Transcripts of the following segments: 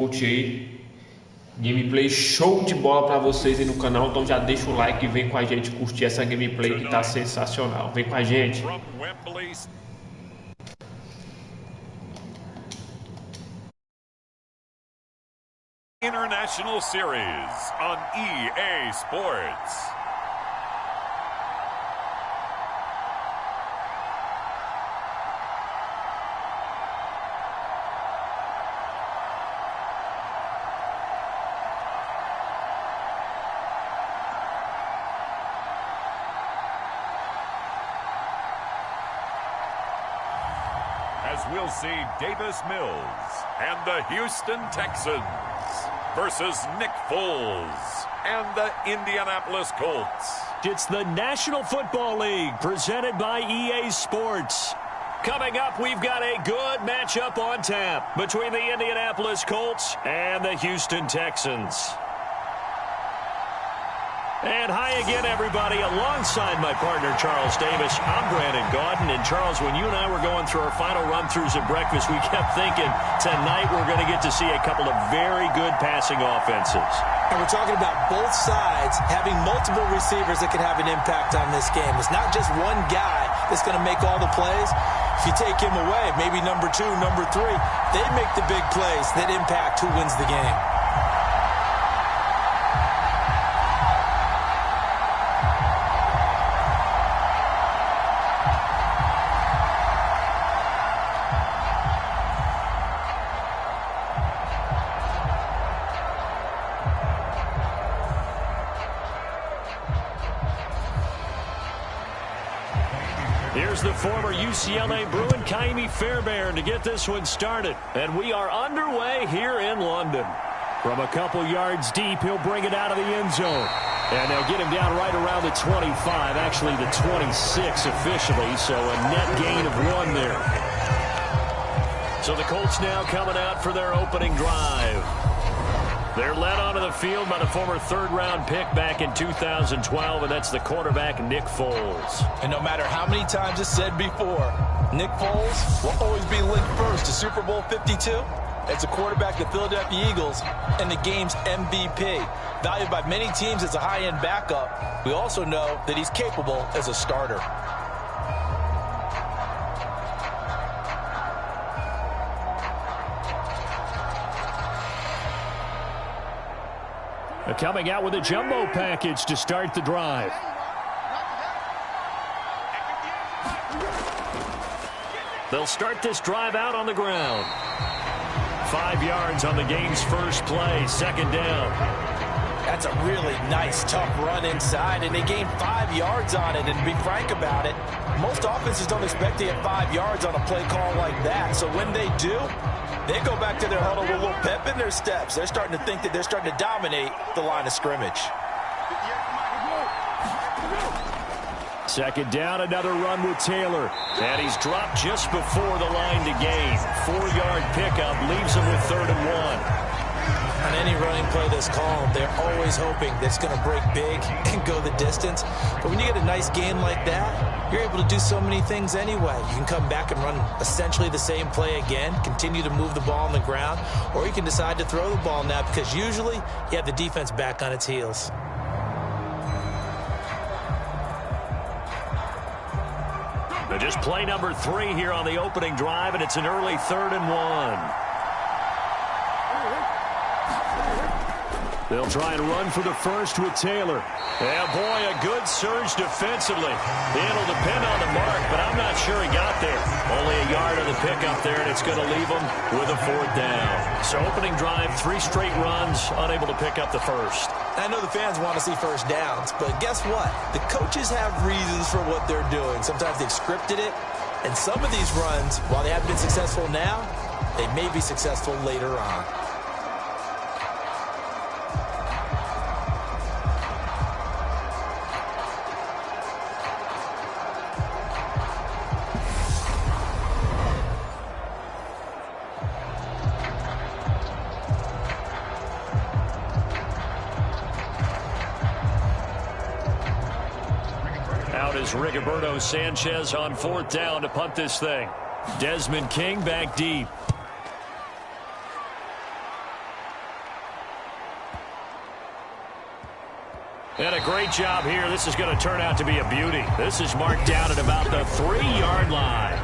Coach aí, gameplay show de bola pra vocês aí no canal, então já deixa o like e vem com a gente curtir essa gameplay que tá sensacional. Vem com a gente. International Series on EA Sports. As we'll see Davis Mills and the Houston Texans versus Nick Foles and the Indianapolis Colts. It's the National Football League presented by EA Sports. Coming up, we've got a good matchup on tap between the Indianapolis Colts and the Houston Texans. And hi again, everybody. Alongside my partner, Charles Davis, I'm Brandon Gaudin. And, Charles, when you and I were going through our final run-throughs at breakfast, we kept thinking tonight we're going to get to see a couple of very good passing offenses. And we're talking about both sides having multiple receivers that can have an impact on this game. It's not just one guy that's going to make all the plays. If you take him away, maybe number 2, number 3, they make the big plays that impact who wins the game. Here's the former UCLA Bruin, Kaimi Fairbairn, to get this one started. And we are underway here in London. From a couple yards deep, he'll bring it out of the end zone. And they'll get him down right around the 25, actually the 26 officially, so a net gain of 1 there. So the Colts now coming out for their opening drive. They're led onto the field by the former third-round pick back in 2012, and that's the quarterback, Nick Foles. And no matter how many times it's said before, Nick Foles will always be linked first to Super Bowl 52 as the quarterback of the Philadelphia Eagles and the game's MVP. Valued by many teams as a high-end backup, we also know that he's capable as a starter. Coming out with a jumbo package to start the drive. They'll start this drive out on the ground. 5 yards on the game's first play, second down. That's a really nice, tough run inside, and they gained 5 yards on it. And to be frank about it, most offenses don't expect to get 5 yards on a play call like that. So when they do, they go back to their huddle with a little pep in their steps. They're starting to think that they're starting to dominate the line of scrimmage. Second down, another run with Taylor. And he's dropped just before the line to gain. 4-yard pickup leaves him with 3rd and 1. On any running play that's called, they're always hoping that it's going to break big and go the distance. But when you get a nice gain like that, you're able to do so many things anyway. You can come back and run essentially the same play again, continue to move the ball on the ground, or you can decide to throw the ball now because usually you have the defense back on its heels. Just play number 3 here on the opening drive, and it's an early 3rd and 1. They'll try and run for the first with Taylor. Yeah, boy, a good surge defensively. It'll depend on the mark, but I'm not sure he got there. Only a yard on the pickup there, and it's going to leave him with a 4th down. So opening drive, 3 straight runs, unable to pick up the first. I know the fans want to see first downs, but guess what? The coaches have reasons for what they're doing. Sometimes they've scripted it, and some of these runs, while they haven't been successful now, they may be successful later on. Out is Rigoberto Sanchez on 4th down to punt this thing. Desmond King back deep. And a great job here. This is going to turn out to be a beauty. This is marked down at about the 3-yard line.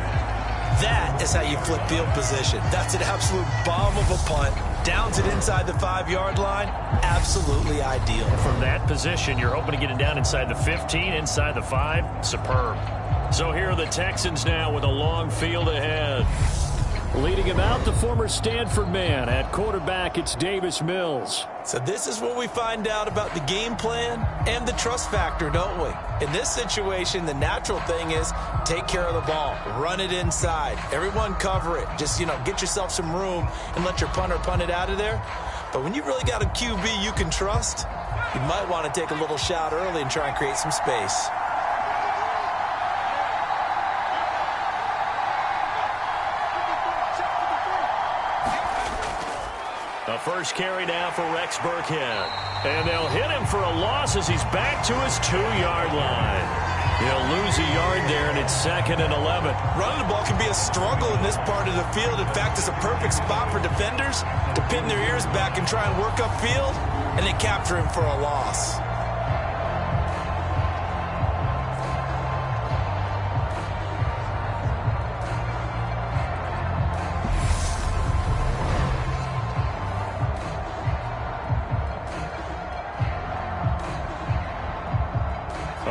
That is how you flip field position. That's an absolute bomb of a punt. Downs it inside the 5-yard line. Absolutely ideal. From that position, you're hoping to get it down inside the 15, inside the 5. Superb. So here are the Texans now with a long field ahead. Leading him out, the former Stanford man. At quarterback, it's Davis Mills. So this is where we find out about the game plan and the trust factor, don't we? In this situation, the natural thing is take care of the ball. Run it inside. Everyone cover it. Just, get yourself some room and let your punter punt it out of there. But when you really got a QB you can trust, you might want to take a little shot early and try and create some space. The first carry now for Rex Burkhead. And they'll hit him for a loss as he's back to his 2-yard line. He'll lose a yard there, and it's 2nd and 11. Running the ball can be a struggle in this part of the field. In fact, it's a perfect spot for defenders to pin their ears back and try and work upfield, and they capture him for a loss.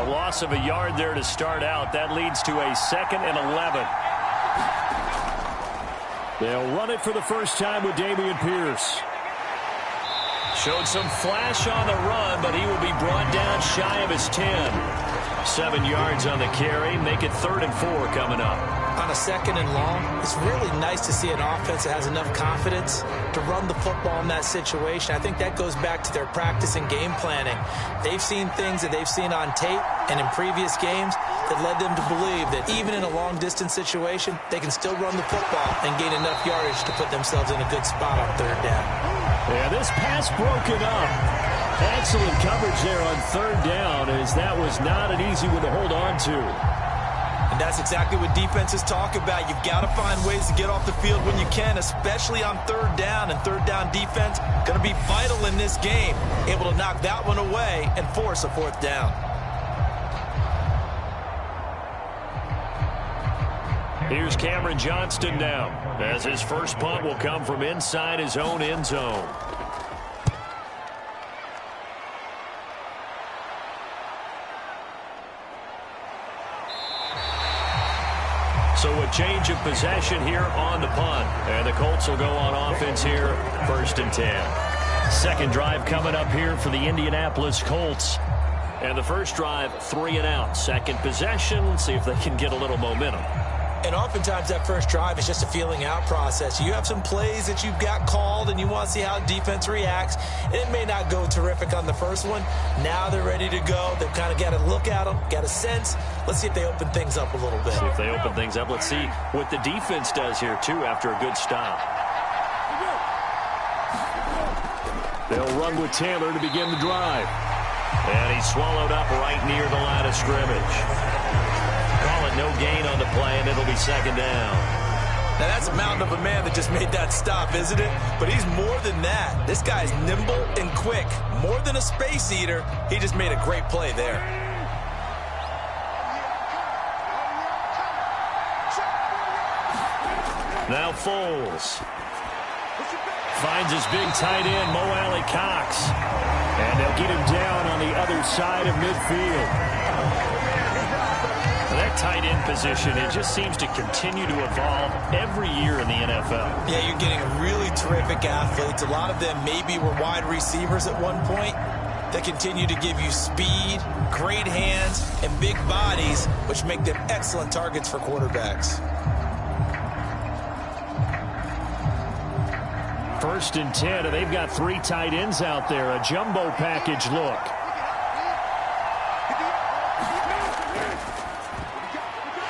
Loss of a yard there to start out. That leads to a 2nd and 11. They'll run it for the first time with Dameon Pierce. Showed some flash on the run, but he will be brought down shy of his 10. 7 yards on the carry. Make it 3rd and 4 coming up. On a 2nd and long, it's really nice to see an offense that has enough confidence to run the football in that situation. I think that goes back to their practice and game planning. They've seen things that they've seen on tape and in previous games that led them to believe that even in a long-distance situation, they can still run the football and gain enough yardage to put themselves in a good spot on 3rd down. Yeah, this pass broken up. Excellent coverage there on 3rd down, as that was not an easy one to hold on to. And that's exactly what defenses talk about. You've got to find ways to get off the field when you can, especially on 3rd down. And 3rd down defense going to be vital in this game. Able to knock that one away and force a 4th down. Here's Cameron Johnston now, as his first punt will come from inside his own end zone. So a change of possession here on the punt. And the Colts will go on offense here, 1st and 10. Second drive coming up here for the Indianapolis Colts. And the first drive, 3 and out. Second possession, let's see if they can get a little momentum. And oftentimes that first drive is just a feeling out process. You have some plays that you've got called and you want to see how defense reacts. And it may not go terrific on the first one. Now they're ready to go. They've kind of got to look at them, got a sense. Let's see if they open things up a little bit. See if they open things up. Let's see what the defense does here, too, after a good stop. They'll run with Taylor to begin the drive. And he's swallowed up right near the line of scrimmage. Call it no gain on the play, and it'll be 2nd down. Now, that's a mountain of a man that just made that stop, isn't it? But he's more than that. This guy's nimble and quick. More than a space eater, he just made a great play there. Now Foles finds his big tight end, Mo Alley Cox. And they'll get him down on the other side of midfield. That tight end position, it just seems to continue to evolve every year in the NFL. Yeah, you're getting really terrific athletes. A lot of them maybe were wide receivers at one point. They continue to give you speed, great hands, and big bodies, which make them excellent targets for quarterbacks. 1st and 10, and they've got 3 tight ends out there. A jumbo package look.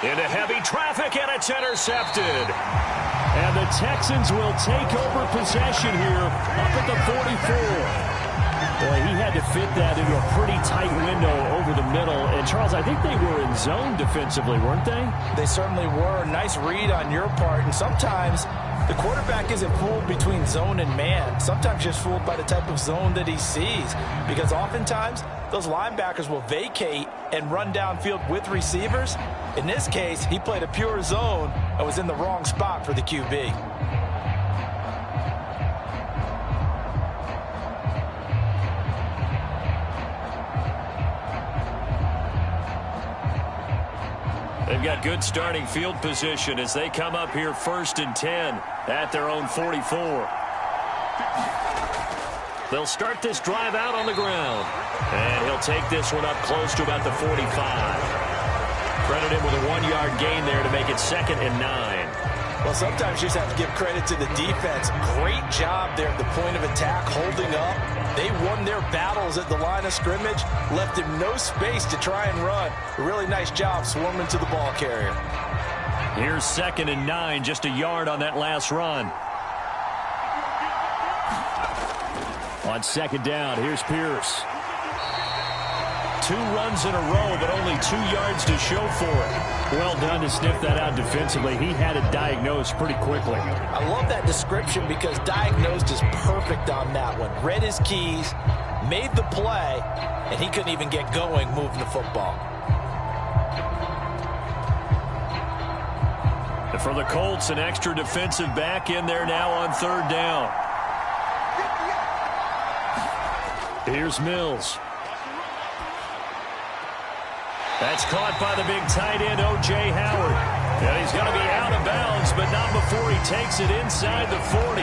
Into heavy traffic, and it's intercepted. And the Texans will take over possession here up at the 44. Boy, he had to fit that into a pretty tight window over the middle. And, Charles, I think they were in zone defensively, weren't they? They certainly were. Nice read on your part. And sometimes The quarterback isn't fooled between zone and man. Sometimes just fooled by the type of zone that he sees. Because oftentimes, those linebackers will vacate and run downfield with receivers. In this case, he played a pure zone and was in the wrong spot for the QB. They've got good starting field position as they come up here 1st and 10 at their own 44. They'll start this drive out on the ground. And he'll take this one up close to about the 45. Credit him with a 1-yard gain there to make it 2nd and 9. Well, sometimes you just have to give credit to the defense. Great job there at the point of attack, holding up. They won their battles at the line of scrimmage, left him no space to try and run. A really nice job swarming to the ball carrier. Here's 2nd and 9, just a yard on that last run. On 2nd down, here's Pierce. 2 runs in a row, but only 2 yards to show for it. Well done to sniff that out defensively. He had it diagnosed pretty quickly. I love that description because diagnosed is perfect on that one. Read his keys, made the play, and he couldn't even get going moving the football. And for the Colts, an extra defensive back in there now on 3rd down. Here's Mills. That's caught by the big tight end, O.J. Howard. And he's going to be out of bounds, but not before he takes it inside the 40.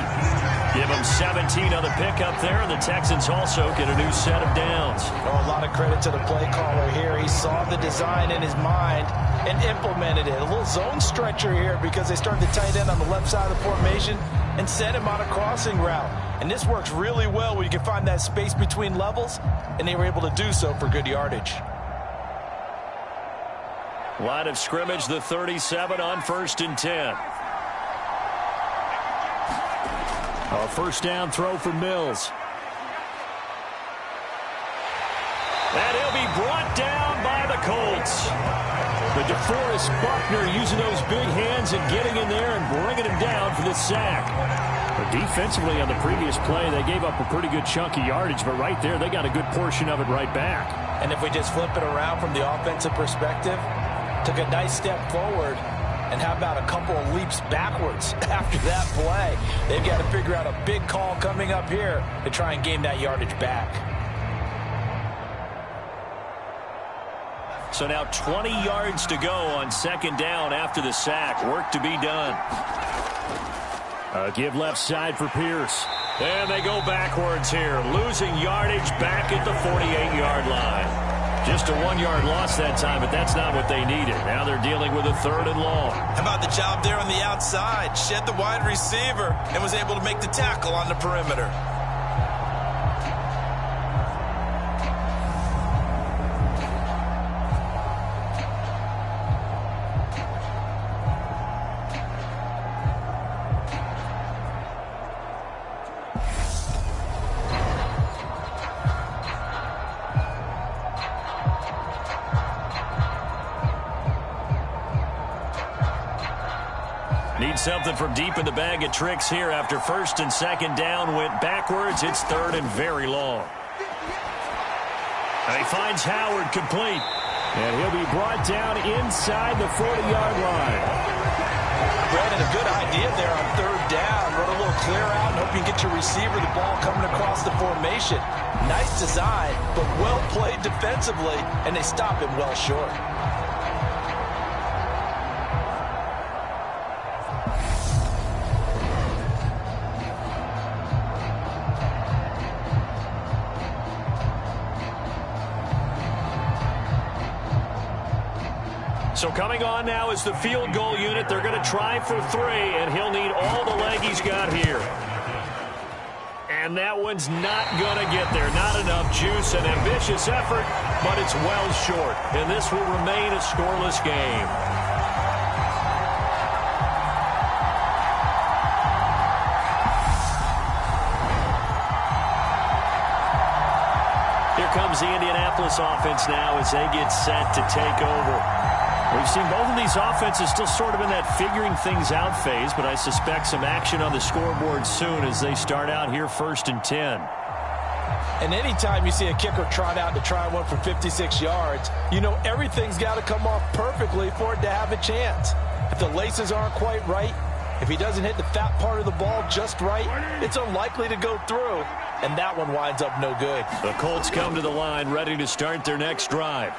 Give him 17 on the pickup there, and the Texans also get a new set of downs. Oh, a lot of credit to the play caller here. He saw the design in his mind and implemented it. A little zone stretcher here because they started the tight end on the left side of the formation and sent him on a crossing route. And this works really well when you can find that space between levels, and they were able to do so for good yardage. Line of scrimmage, the 37 on 1st and 10. A 1st down throw for Mills. And he'll be brought down by the Colts. But DeForest Buckner using those big hands and getting in there and bringing him down for the sack. But defensively on the previous play, they gave up a pretty good chunk of yardage, but right there, they got a good portion of it right back. And if we just flip it around from the offensive perspective, took a nice step forward, and how about a couple of leaps backwards after that play? They've got to figure out a big call coming up here to try and gain that yardage back. So now 20 yards to go on 2nd down after the sack. Work to be done. Give left side for Pierce. And they go backwards here, losing yardage back at the 48-yard line. Just a 1-yard loss that time, but that's not what they needed. Now they're dealing with a 3rd and long. How about the job there on the outside? Shed the wide receiver and was able to make the tackle on the perimeter. Need something from deep in the bag of tricks here after 1st and 2nd down went backwards. It's 3rd and very long. And he finds Howard complete. And he'll be brought down inside the 40-yard line. Brandon, a good idea there on 3rd down. Run a little clear out and hope you get your receiver the ball coming across the formation. Nice design, but well played defensively, and they stop him well short. So coming on now is the field goal unit. They're going to try for 3, and he'll need all the leg he's got here. And that one's not going to get there. Not enough juice. An ambitious effort, but it's well short. And this will remain a scoreless game. Here comes the Indianapolis offense now as they get set to take over. We've seen both of these offenses still sort of in that figuring things out phase, but I suspect some action on the scoreboard soon as they start out here 1st and 10. And anytime you see a kicker trot out to try one for 56 yards, you know everything's got to come off perfectly for it to have a chance. If the laces aren't quite right, if he doesn't hit the fat part of the ball just right, it's unlikely to go through, and that one winds up no good. The Colts come to the line ready to start their next drive.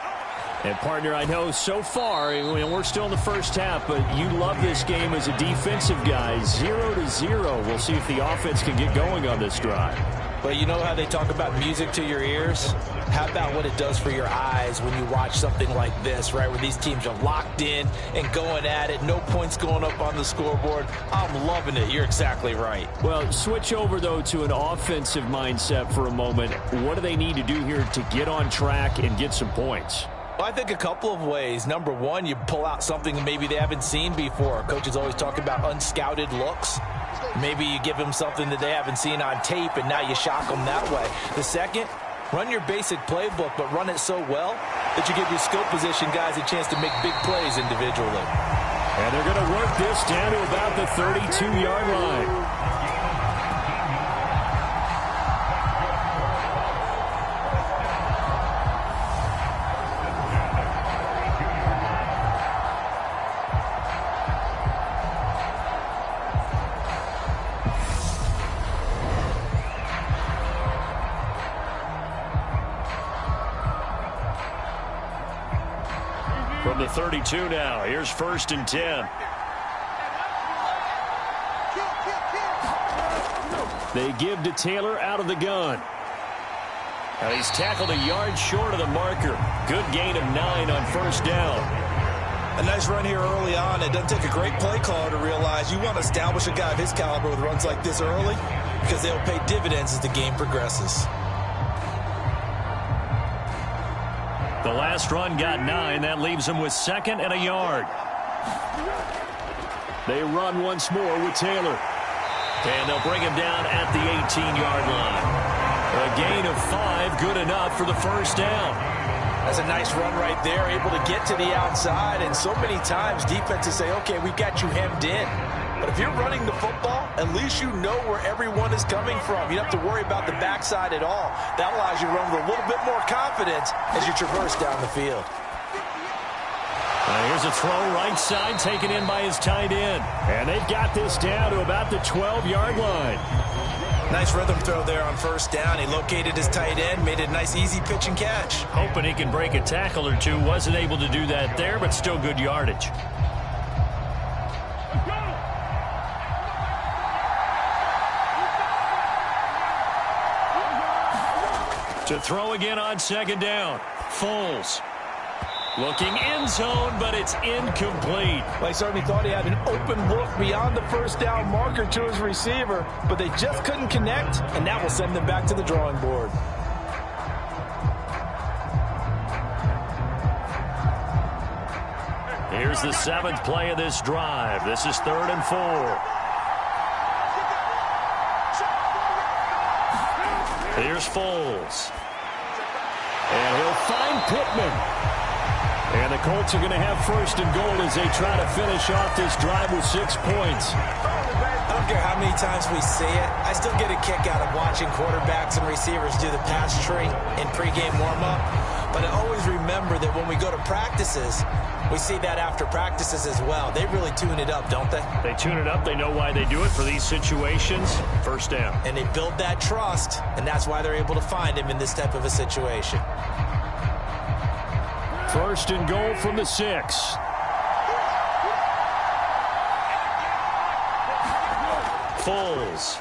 And, partner, I know so far, we're still in the first half, but you love this game as a defensive guy. 0-0. We'll see if the offense can get going on this drive. But you know how they talk about music to your ears? How about what it does for your eyes when you watch something like this, right, where these teams are locked in and going at it, no points going up on the scoreboard? I'm loving it. You're exactly right. Well, switch over, though, to an offensive mindset for a moment. What do they need to do here to get on track and get some points? Well, I think a couple of ways. Number one, you pull out something maybe they haven't seen before. Coaches always talk about unscouted looks. Maybe you give them something that they haven't seen on tape, and now you shock them that way. The second, run your basic playbook, but run it so well that you give your skill position guys a chance to make big plays individually. And they're going to work this down to about the 32-yard line. From the 32 now, here's 1st and 10. They give to Taylor out of the gun. And he's tackled a yard short of the marker. Good gain of 9 on 1st down. A nice run here early on. It doesn't take a great play caller to realize you want to establish a guy of his caliber with runs like this early because they'll pay dividends as the game progresses. The last run got 9. That leaves them with 2nd and a yard. They run once more with Taylor. And they'll bring him down at the 18-yard line. A gain of 5, good enough for the 1st down. That's a nice run right there, able to get to the outside. And so many times defenses say, okay, we've got you hemmed in. But if you're running the football, at least you know where everyone is coming from. You don't have to worry about the backside at all. That allows you to run with a little bit more confidence as you traverse down the field. Here's a throw right side taken in by his tight end. And they've got this down to about the 12-yard line. Nice rhythm throw there on 1st down. He located his tight end, made it a nice easy pitch and catch. Hoping he can break a tackle or two. Wasn't able to do that there, but still good yardage. To throw again on 2nd down. Foles. Looking end zone, but it's incomplete. Well, he certainly thought he had an open look beyond the 1st down marker to his receiver, but they just couldn't connect, and that will send them back to the drawing board. Here's the 7th play of this drive. This is 3rd and 4. Here's Foles. And he'll find Pittman. And the Colts are going to have 1st and goal as they try to finish off this drive with 6 points. I don't care how many times we see it. I still get a kick out of watching quarterbacks and receivers do the pass tree in pregame warm-up. But I always remember that when we go to practices, we see that after practices as well. They really tune it up, don't they? They tune it up. They know why they do it for these situations. 1st down. And they build that trust, and that's why they're able to find him in this type of a situation. 1st and goal from the 6. Foles.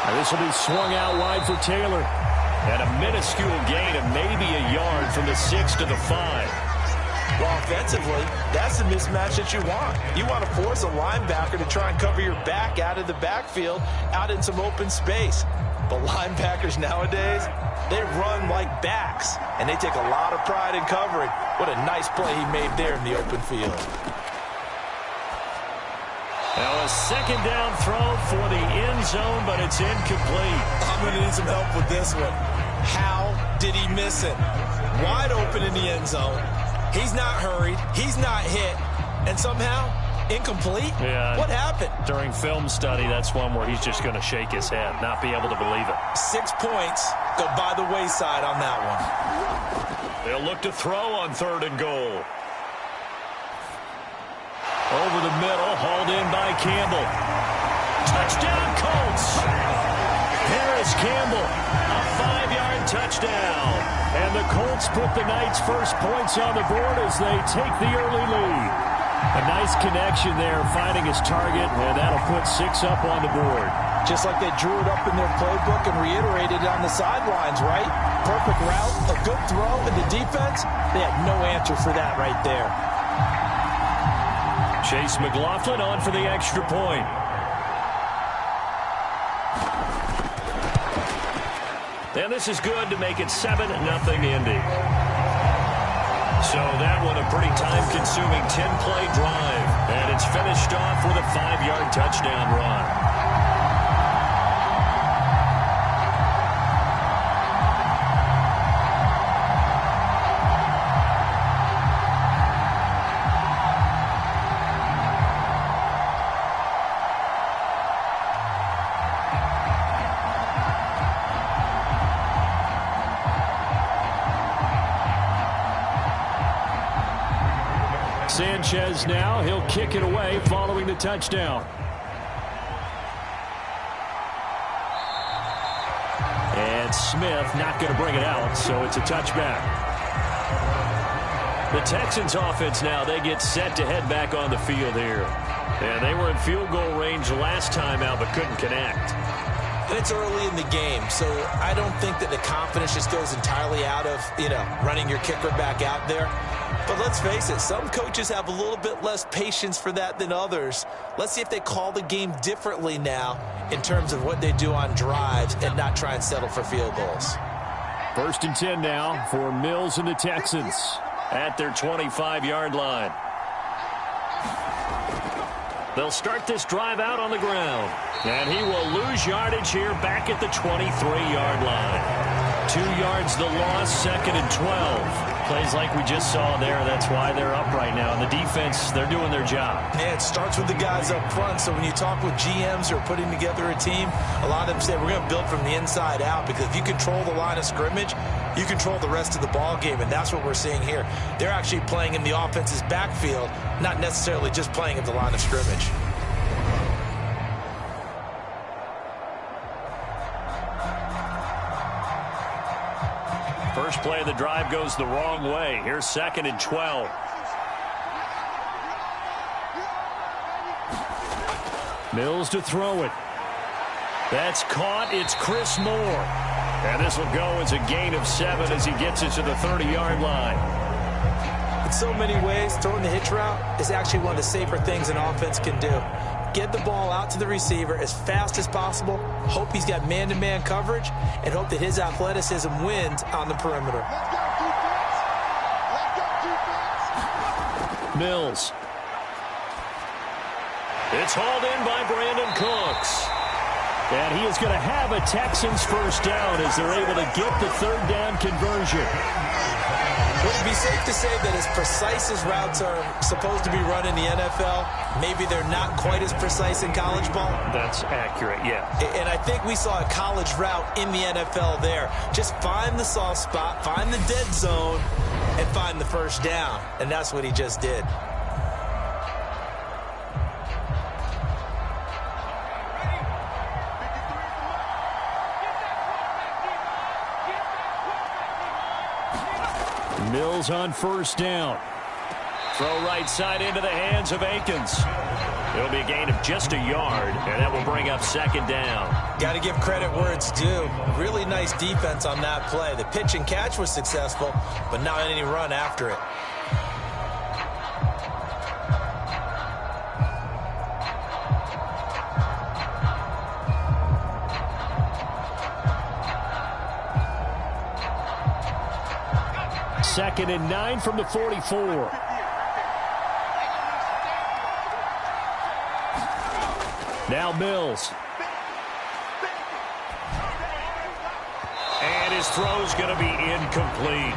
And this will be swung out wide for Taylor. And a minuscule gain of maybe a yard from the 6 to the 5. Well, offensively, that's the mismatch that you want. You want to force a linebacker to try and cover your back out of the backfield, out in some open space. But linebackers nowadays, they run like backs, and they take a lot of pride in covering. What a nice play he made there in the open field. Now a 2nd down throw for the end zone, but it's incomplete. I'm going to need some help with this one. How did he miss it? Wide open in the end zone. He's not hurried. He's not hit. And somehow, incomplete? Yeah. What happened? During film study, that's one where he's just going to shake his head, not be able to believe it. 6 points go by the wayside on that one. They'll look to throw on 3rd and goal. Over the middle, hauled in by Campbell. Touchdown, Colts! Harris Campbell, a 5-yard touchdown. And the Colts put the night's first points on the board as they take the early lead. A nice connection there, finding his target, and that'll put 6 up on the board. Just like they drew it up in their playbook and reiterated it on the sidelines, right? Perfect route, a good throw, and the defense, they had no answer for that right there. Chase McLaughlin on for the extra point. And this is good to make it 7-0 Indy. So that one a pretty time-consuming 10-play drive. And it's finished off with a 5-yard touchdown run. Sanchez now, he'll kick it away following the touchdown. And Smith not going to bring it out, so it's a touchback. The Texans offense now, they get set to head back on the field here. And they were in field goal range last time out, but couldn't connect. And it's early in the game, so I don't think that the confidence just goes entirely out of, running your kicker back out there. But let's face it, some coaches have a little bit less patience for that than others. Let's see if they call the game differently now in terms of what they do on drives and not try and settle for field goals. 1st and 10 now for Mills and the Texans at their 25-yard line. They'll start this drive out on the ground. And he will lose yardage here back at the 23-yard line. 2 yards the loss, 2nd and 12. Plays like we just saw there. That's why they're up right now. And the defense, they're doing their job. Yeah, it starts with the guys up front. So when you talk with GMs who are putting together a team, a lot of them say we're going to build from the inside out, because if you control the line of scrimmage, you control the rest of the ball game, and that's what we're seeing here. They're actually playing in the offense's backfield, not necessarily just playing at the line of scrimmage. First play of the drive goes the wrong way. Here's 2nd and 12. Mills to throw it. That's caught. It's Chris Moore. And this will go as a gain of 7 as he gets it to the 30-yard line. In so many ways, throwing the hitch route is actually one of the safer things an offense can do. Get the ball out to the receiver as fast as possible, hope he's got man-to-man coverage, and hope that his athleticism wins on the perimeter. Mills. It's hauled in by Brandon Cooks. And he is going to have a Texans first down as they're able to get the 3rd down conversion. Would it be safe to say that as precise as routes are supposed to be run in the NFL, maybe they're not quite as precise in college ball? That's accurate, yeah. And I think we saw a college route in the NFL there. Just find the soft spot, find the dead zone, and find the first down. And that's what he just did. Mills on first down. Throw right side into the hands of Akins. It'll be a gain of just a yard, and that will bring up 2nd down. Got to give credit where it's due. Really nice defense on that play. The pitch and catch was successful, but not any run after it. Second and 9 from the 44. Now Mills. And And his throw's going to be incomplete.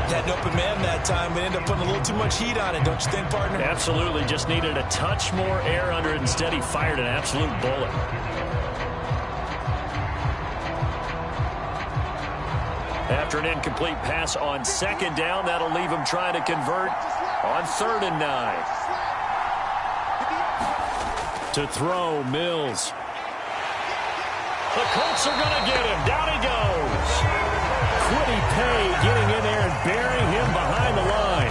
Had an open man that time, but ended up putting a little too much heat on it, don't you think, partner? Absolutely. Just needed a touch more air under it. Instead, he fired an absolute bullet. After an incomplete pass on second down, that'll leave him trying to convert on 3rd and 9. To throw, Mills. The Colts are going to get him. Down he goes. Quiddy Pay getting in there and burying him behind the line.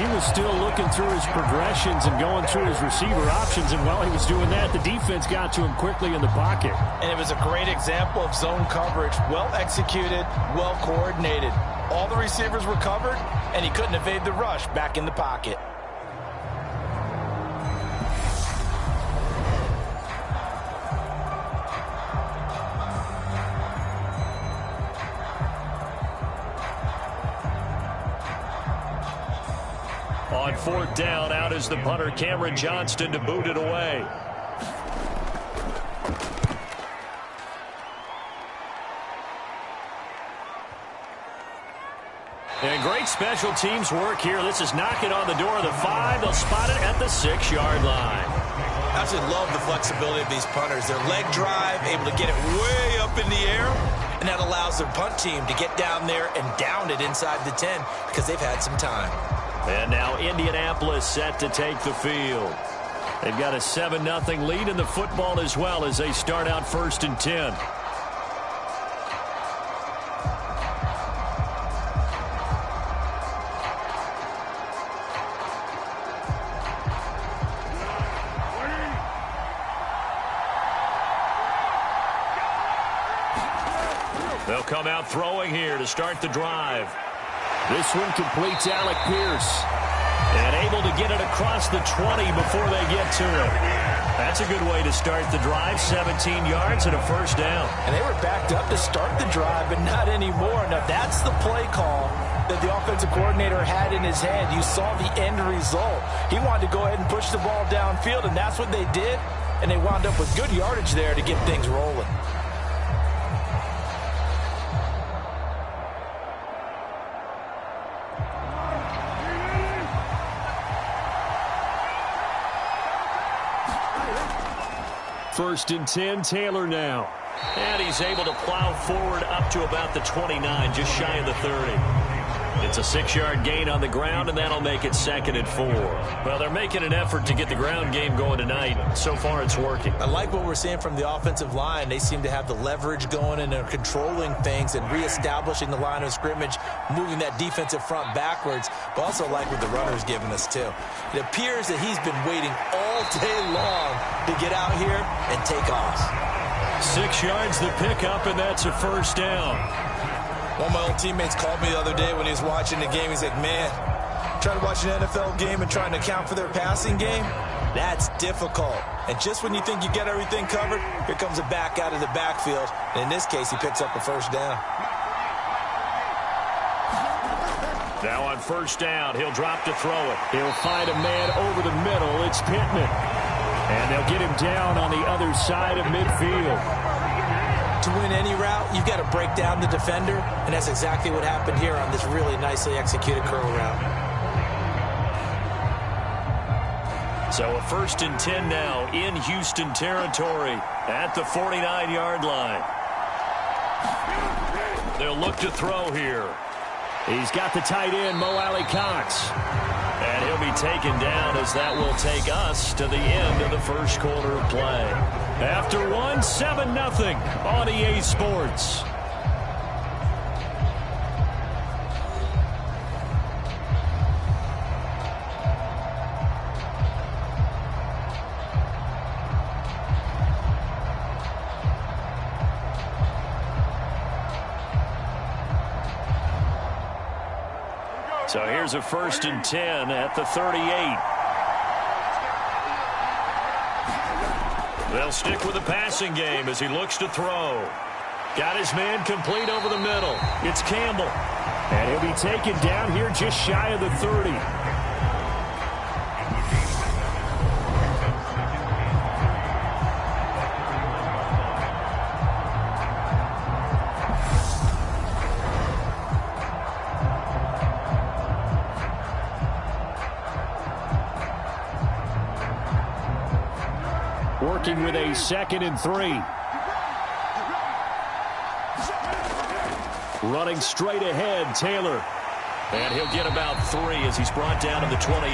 He was still looking through his progressions and going through his receiver options, and while he was doing that, the defense got to him quickly in the pocket. And it was a great example of zone coverage. Well executed, well coordinated. All the receivers were covered, and he couldn't evade the rush back in the pocket. On 4th down, out is the punter, Cameron Johnston, to boot it away. And great special teams work here. This is knocking on the door of the 5. They'll spot it at the 6-yard line. I absolutely love the flexibility of these punters. Their leg drive, able to get it way up in the air, and that allows their punt team to get down there and down it inside the 10 because they've had some time. And now Indianapolis set to take the field. They've got a 7-0 lead in the football as well as they start out 1st and 10. They'll come out throwing here to start the drive. This one completes Alec Pierce. And able to get it across the 20 before they get to it. That's a good way to start the drive. 17 yards and a 1st down. And they were backed up to start the drive, but not anymore. Now, that's the play call that the offensive coordinator had in his head. You saw the end result. He wanted to go ahead and push the ball downfield, and that's what they did. And they wound up with good yardage there to get things rolling. First and 10, Taylor now. And he's able to plow forward up to about the 29, just shy of the 30. It's a 6-yard gain on the ground, and that'll make it 2nd and 4. Well, they're making an effort to get the ground game going tonight. So far, it's working. I like what we're seeing from the offensive line. They seem to have the leverage going, and they're controlling things and reestablishing the line of scrimmage, moving that defensive front backwards, but also like what the runner's giving us, too. It appears that he's been waiting all day long to get out here and take off. 6 yards the pickup, and that's a 1st down. One of my old teammates called me the other day when he was watching the game. He's like, man, trying to watch an NFL game and trying to account for their passing game, that's difficult. And just when you think you get everything covered, here comes a back out of the backfield. And in this case, he picks up a 1st down. Now on 1st down, he'll drop to throw it. He'll find a man over the middle. It's Pittman. And they'll get him down on the other side of midfield. To win any route, you've got to break down the defender, and that's exactly what happened here on this really nicely executed curl route. So a 1st and 10 now in Houston territory at the 49-yard line. They'll look to throw here. He's got the tight end, Mo Alley Cox. And he'll be taken down as that will take us to the end of the 1st quarter of play. After one, 7-0 on EA Sports. So here's a 1st and 10 at the 38. They'll stick with the passing game as he looks to throw. Got his man complete over the middle. It's Campbell. And he'll be taken down here just shy of the 30. with a 2nd and 3. Running straight ahead, Taylor. And he'll get about 3 as he's brought down to the 28.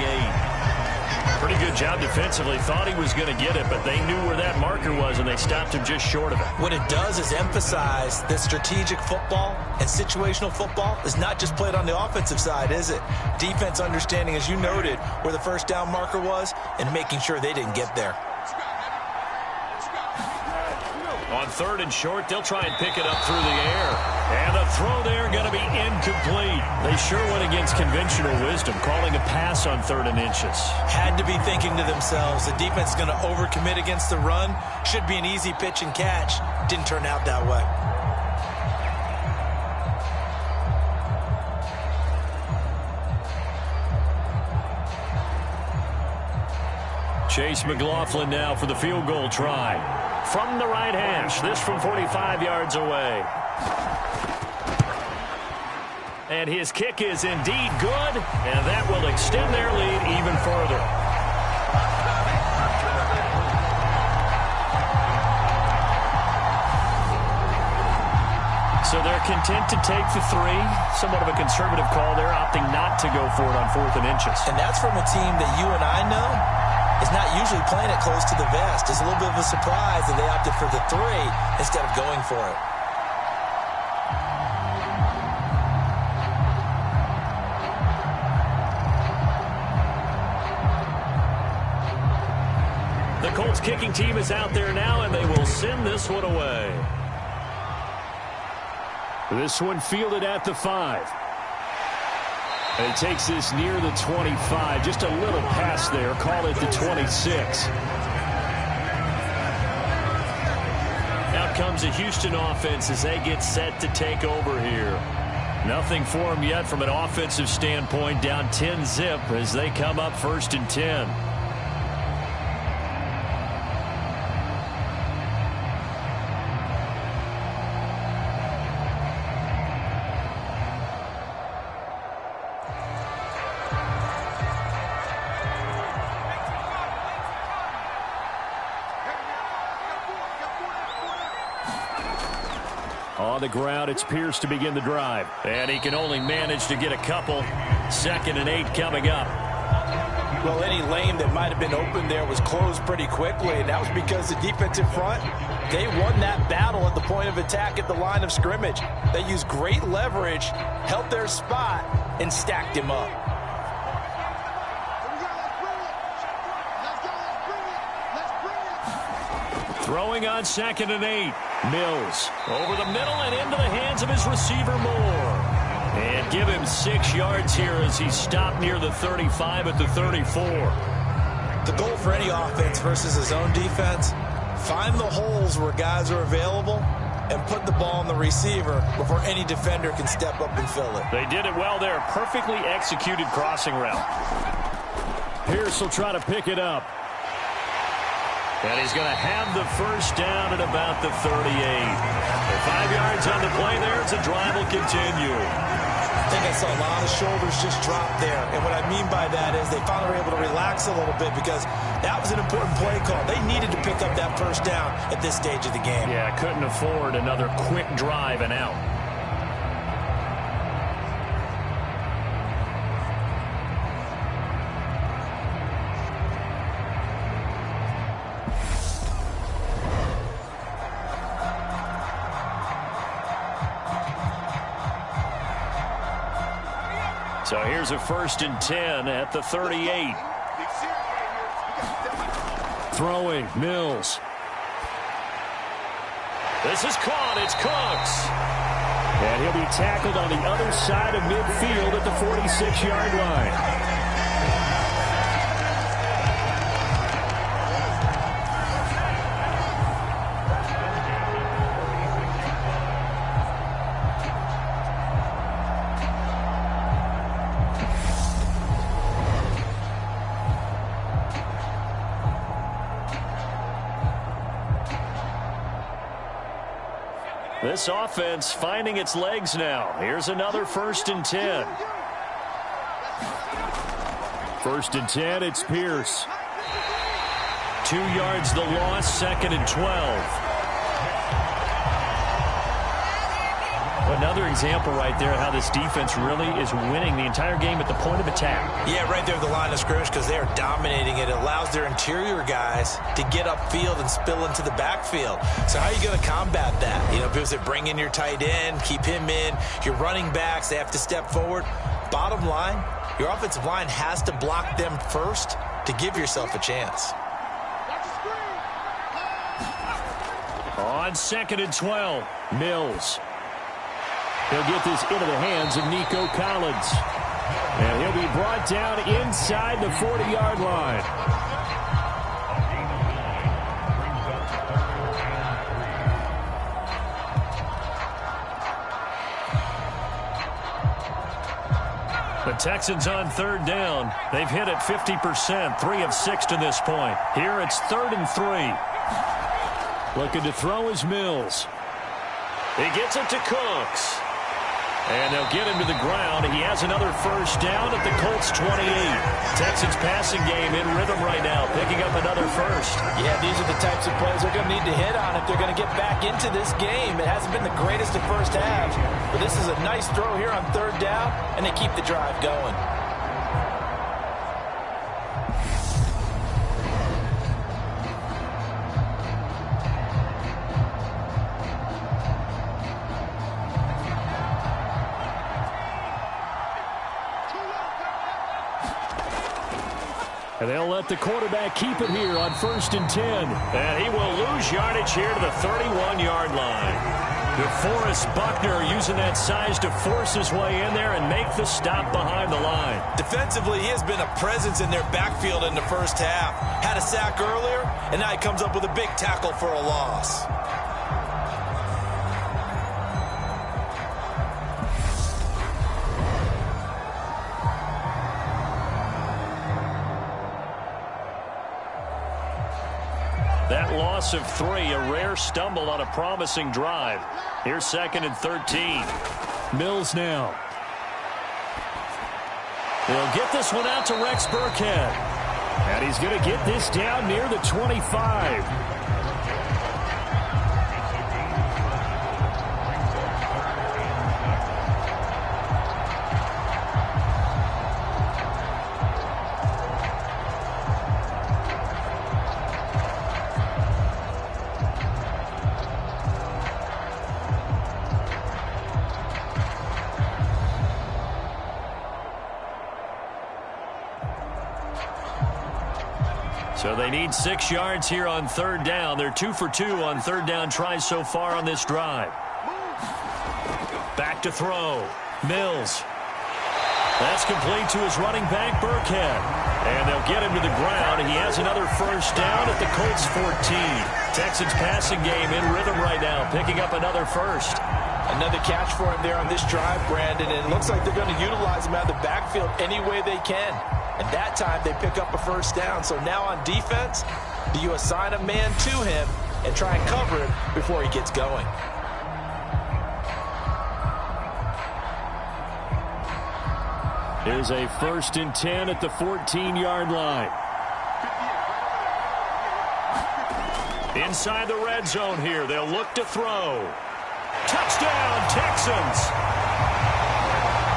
Pretty good job defensively. Thought he was going to get it, but they knew where that marker was, and they stopped him just short of it. What it does is emphasize that strategic football and situational football is not just played on the offensive side, is it? Defense understanding, as you noted, where the first down marker was and making sure they didn't get there. On 3rd and short, they'll try and pick it up through the air. And the throw there going to be incomplete. They sure went against conventional wisdom, calling a pass on 3rd and inches. Had to be thinking to themselves, the defense is going to overcommit against the run. Should be an easy pitch and catch. Didn't turn out that way. Chase McLaughlin now for the field goal try. From the right hash, this from 45 yards away. And his kick is indeed good, and that will extend their lead even further. So they're content to take the 3. Somewhat of a conservative call there, opting not to go for it on 4th and inches. And that's from a team that you and I know is not usually playing it close to the vest. It's a little bit of a surprise that they opted for the 3 instead of going for it. The Colts kicking team is out there now, and they will send this one away. This one fielded at the 5. And it takes this near the 25. Just a little pass there. Call it the 26. Out comes the Houston offense as they get set to take over here. Nothing for them yet from an offensive standpoint. Down 10-zip as they come up 1st and 10. On the ground, it's Pierce to begin the drive. And he can only manage to get a couple. 2nd and 8 coming up. Well, any lane that might have been open there was closed pretty quickly, and that was because the defensive front, they won that battle at the point of attack at the line of scrimmage. They used great leverage, held their spot, and stacked him up. Throwing on 2nd and 8. Mills over the middle and into the hands of his receiver Moore. And give him 6 yards here as he stopped near the 35 at the 34. The goal for any offense versus his own defense, find the holes where guys are available and put the ball on the receiver before any defender can step up and fill it. They did it well there. Perfectly executed crossing route. Pierce will try to pick it up. And he's going to have the first down at about the 38. 5 yards on the play there as the drive will continue. I think I saw a lot of shoulders just drop there. And what I mean by that is they finally were able to relax a little bit because that was an important play call. They needed to pick up that first down at this stage of the game. Yeah, couldn't afford another quick drive and out. So here's a 1st and 10 at the 38. Throwing, Mills. This is caught. It's Cooks. And he'll be tackled on the other side of midfield at the 46-yard line. This offense finding its legs now. Here's another 1st and 10. 1st and 10, it's Pierce. 2 yards the loss, 2nd and 12. Another example right there how this defense really is winning the entire game at the point of attack. Yeah, right there at the line of scrimmage because they are dominating it. It allows their interior guys to get upfield and spill into the backfield. So how are you going to combat that? You know, because they bring in your tight end, keep him in. Your running backs, they have to step forward. Bottom line, your offensive line has to block them first to give yourself a chance. On 2nd and 12, Mills. He'll get this into the hands of Nico Collins. And he'll be brought down inside the 40-yard line. The Texans on 3rd down. They've hit it 50%, 3 of 6 to this point. Here it's 3rd and 3. Looking to throw is Mills. He gets it to Cooks. And they'll get him to the ground. He has another first down at the Colts 28. Texans passing game in rhythm right now, picking up another first. Yeah, these are the types of plays they're going to need to hit on if they're going to get back into this game. It hasn't been the greatest of first halves, but this is a nice throw here on 3rd down, and they keep the drive going. And they'll let the quarterback keep it here on 1st and 10. And he will lose yardage here to the 31-yard line. DeForest Buckner using that size to force his way in there and make the stop behind the line. Defensively, he has been a presence in their backfield in the first half. Had a sack earlier, and now he comes up with a big tackle for a loss. That loss of 3, a rare stumble on a promising drive. Here's 2nd and 13. Mills now. They'll get this one out to Rex Burkhead. And he's going to get this down near the 25. So they need 6 yards here on 3rd down. They're 2 for 2 on 3rd down tries so far on this drive. Back to throw. Mills. That's complete to his running back, Burkhead. And they'll get him to the ground. He has another first down at the Colts 14. Texans passing game in rhythm right now, picking up another first. Another catch for him there on this drive, Brandon, and it looks like they're going to utilize him out of the backfield any way they can. And that time they pick up a first down. So now on defense, do you assign a man to him and try and cover him before he gets going? Here's a 1st and 10 at the 14-yard line. Inside the red zone here, they'll look to throw. Touchdown, Texans!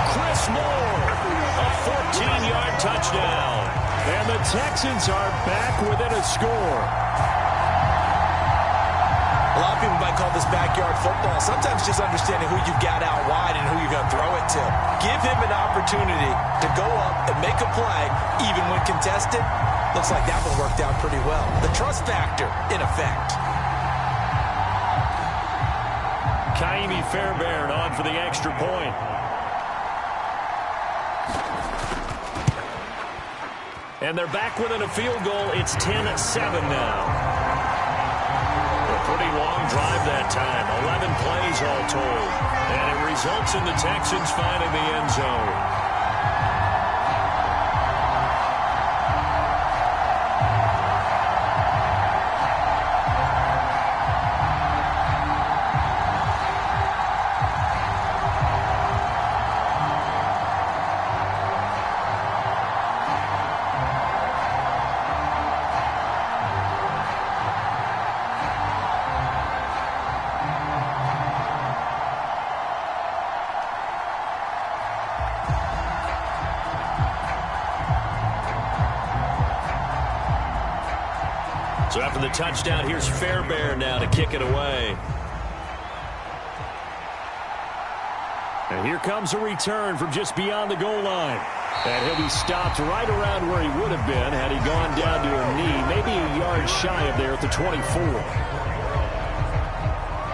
Chris Moore, a 14-yard touchdown. And the Texans are back within a score. A lot of people might call this backyard football. Sometimes just understanding who you've got out wide and who you're going to throw it to. Give him an opportunity to go up and make a play, even when contested. Looks like that one worked out pretty well. The trust factor, in effect. Kaimi Fairbairn on for the extra point. And they're back within a field goal. It's 10-7 now. A pretty long drive that time. 11 plays all told. And it results in the Texans finding the end zone. So after the touchdown, here's Fairbairn now to kick it away. And here comes a return from just beyond the goal line. And he'll be stopped right around where he would have been had he gone down to a knee, maybe a yard shy of there at the 24.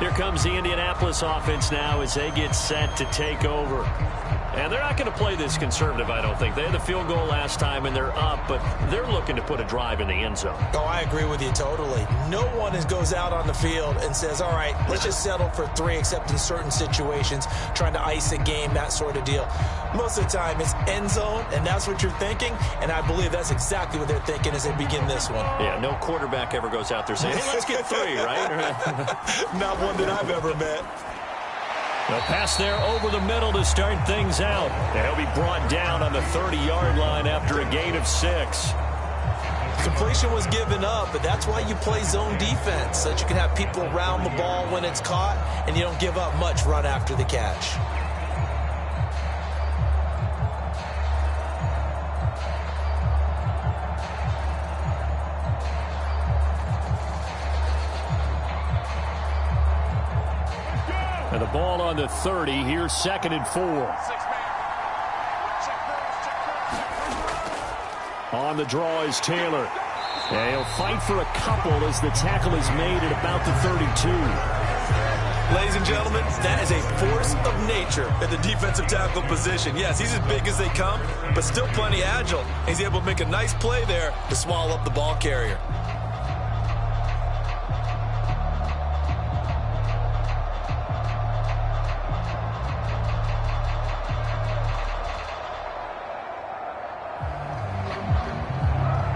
Here comes the Indianapolis offense now as they get set to take over. And they're not going to play this conservative, I don't think. They had the field goal last time, and they're up, but they're looking to put a drive in the end zone. Oh, I agree with you totally. No one goes out on the field and says, all right, let's just settle for 3, except in certain situations, trying to ice a game, that sort of deal. Most of the time, it's end zone, and that's what you're thinking, and I believe that's exactly what they're thinking as they begin this one. Yeah, no quarterback ever goes out there saying, hey, let's get 3, right? Not one that I've ever met. The pass there over the middle to start things out. And he'll be brought down on the 30-yard line after a gain of 6. Completion was given up, but that's why you play zone defense, so that you can have people around the ball when it's caught, and you don't give up much run after the catch. And the ball on the 30. Here's 2nd and 4. On the draw is Taylor. And he'll fight for a couple as the tackle is made at about the 32. Ladies and gentlemen, that is a force of nature at the defensive tackle position. Yes, he's as big as they come, but still plenty agile. He's able to make a nice play there to swallow up the ball carrier.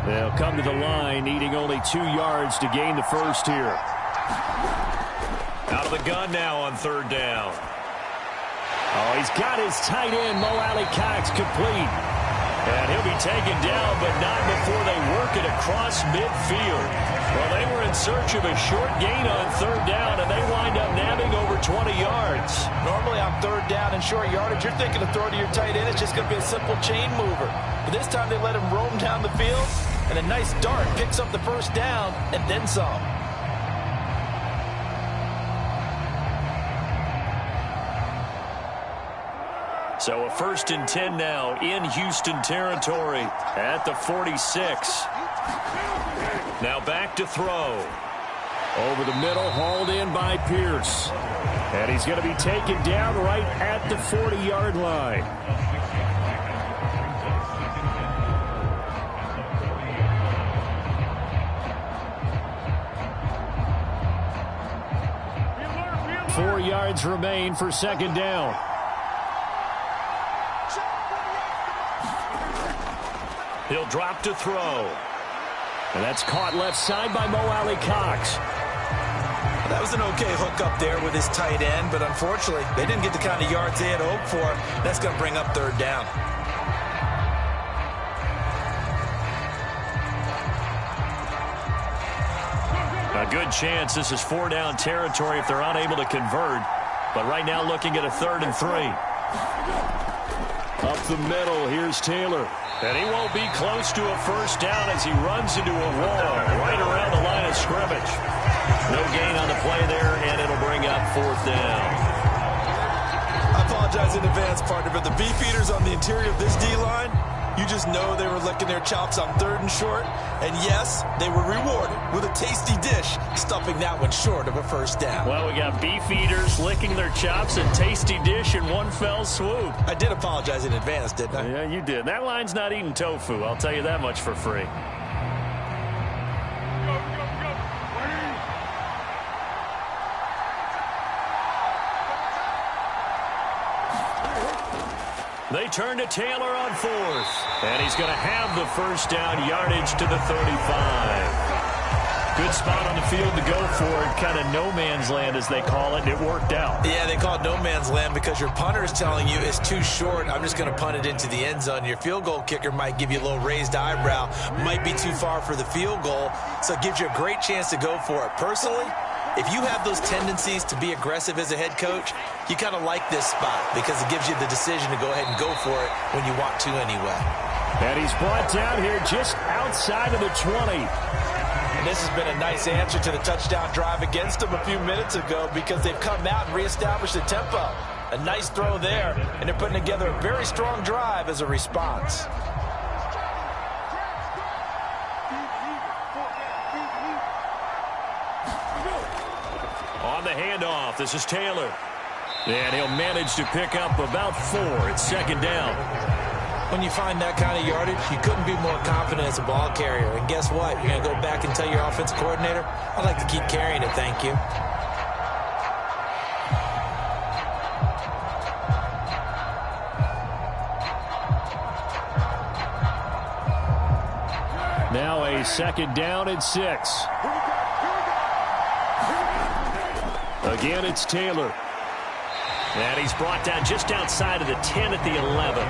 They'll come to the line, needing only 2 yards to gain the first here. Out of the gun now on 3rd down. Oh, he's got his tight end, Mo Alley-Cox, complete. And he'll be taken down, but not before they work it across midfield. Well, they were in search of a short gain on 3rd down, and they wind up nabbing over 20 yards. Normally on 3rd down and short yardage, you're thinking of throw to your tight end. It's just going to be a simple chain mover. But this time they let him roam down the field, and a nice dart picks up the first down and then some. So a 1st and 10 now in Houston territory at the 46. Now back to throw. Over the middle, hauled in by Pierce. And he's going to be taken down right at the 40-yard line. Four yards remain for 2nd down. He'll drop to throw. And that's caught left side by Mo Alley-Cox. That was an okay hook up there with his tight end, but unfortunately, they didn't get the kind of yards they had hoped for. That's going to bring up 3rd down. A good chance this is 4-down territory if they're unable to convert. But right now looking at a 3rd and 3. Up the middle, here's Taylor. And he won't be close to a first down as he runs into a wall right around the line of scrimmage. No gain on the play there, and it'll bring up 4th down. I apologize in advance, partner, but the beefeaters on the interior of this D-line, you just know they were licking their chops on 3rd and short. And yes, they were rewarded with a tasty dish, stuffing that one short of a first down. Well, we got beef eaters licking their chops and tasty dish in one fell swoop. I did apologize in advance, didn't I? Yeah, you did. That line's not eating tofu. I'll tell you that much for free. They turn to Taylor on 4th. And he's going to have the first down yardage to the 35. Good spot on the field to go for it. Kind of no man's land, as they call it. And it worked out. Yeah, they call it no man's land because your punter is telling you it's too short. I'm just going to punt it into the end zone. Your field goal kicker might give you a little raised eyebrow. Might be too far for the field goal. So it gives you a great chance to go for it. Personally, if you have those tendencies to be aggressive as a head coach, you kind of like this spot because it gives you the decision to go ahead and go for it when you want to anyway. And he's brought down here just outside of the 20. And this has been a nice answer to the touchdown drive against them a few minutes ago because they've come out and reestablished the tempo. A nice throw there, and they're putting together a very strong drive as a response. On the handoff, this is Taylor. And he'll manage to pick up about 4. It's second down. When you find that kind of yardage, you couldn't be more confident as a ball carrier. And guess what? You're going to go back and tell your offensive coordinator, I'd like to keep carrying it, thank you. Now a second down and 6. Again, it's Taylor. And he's brought down just outside of the 10 at the 11.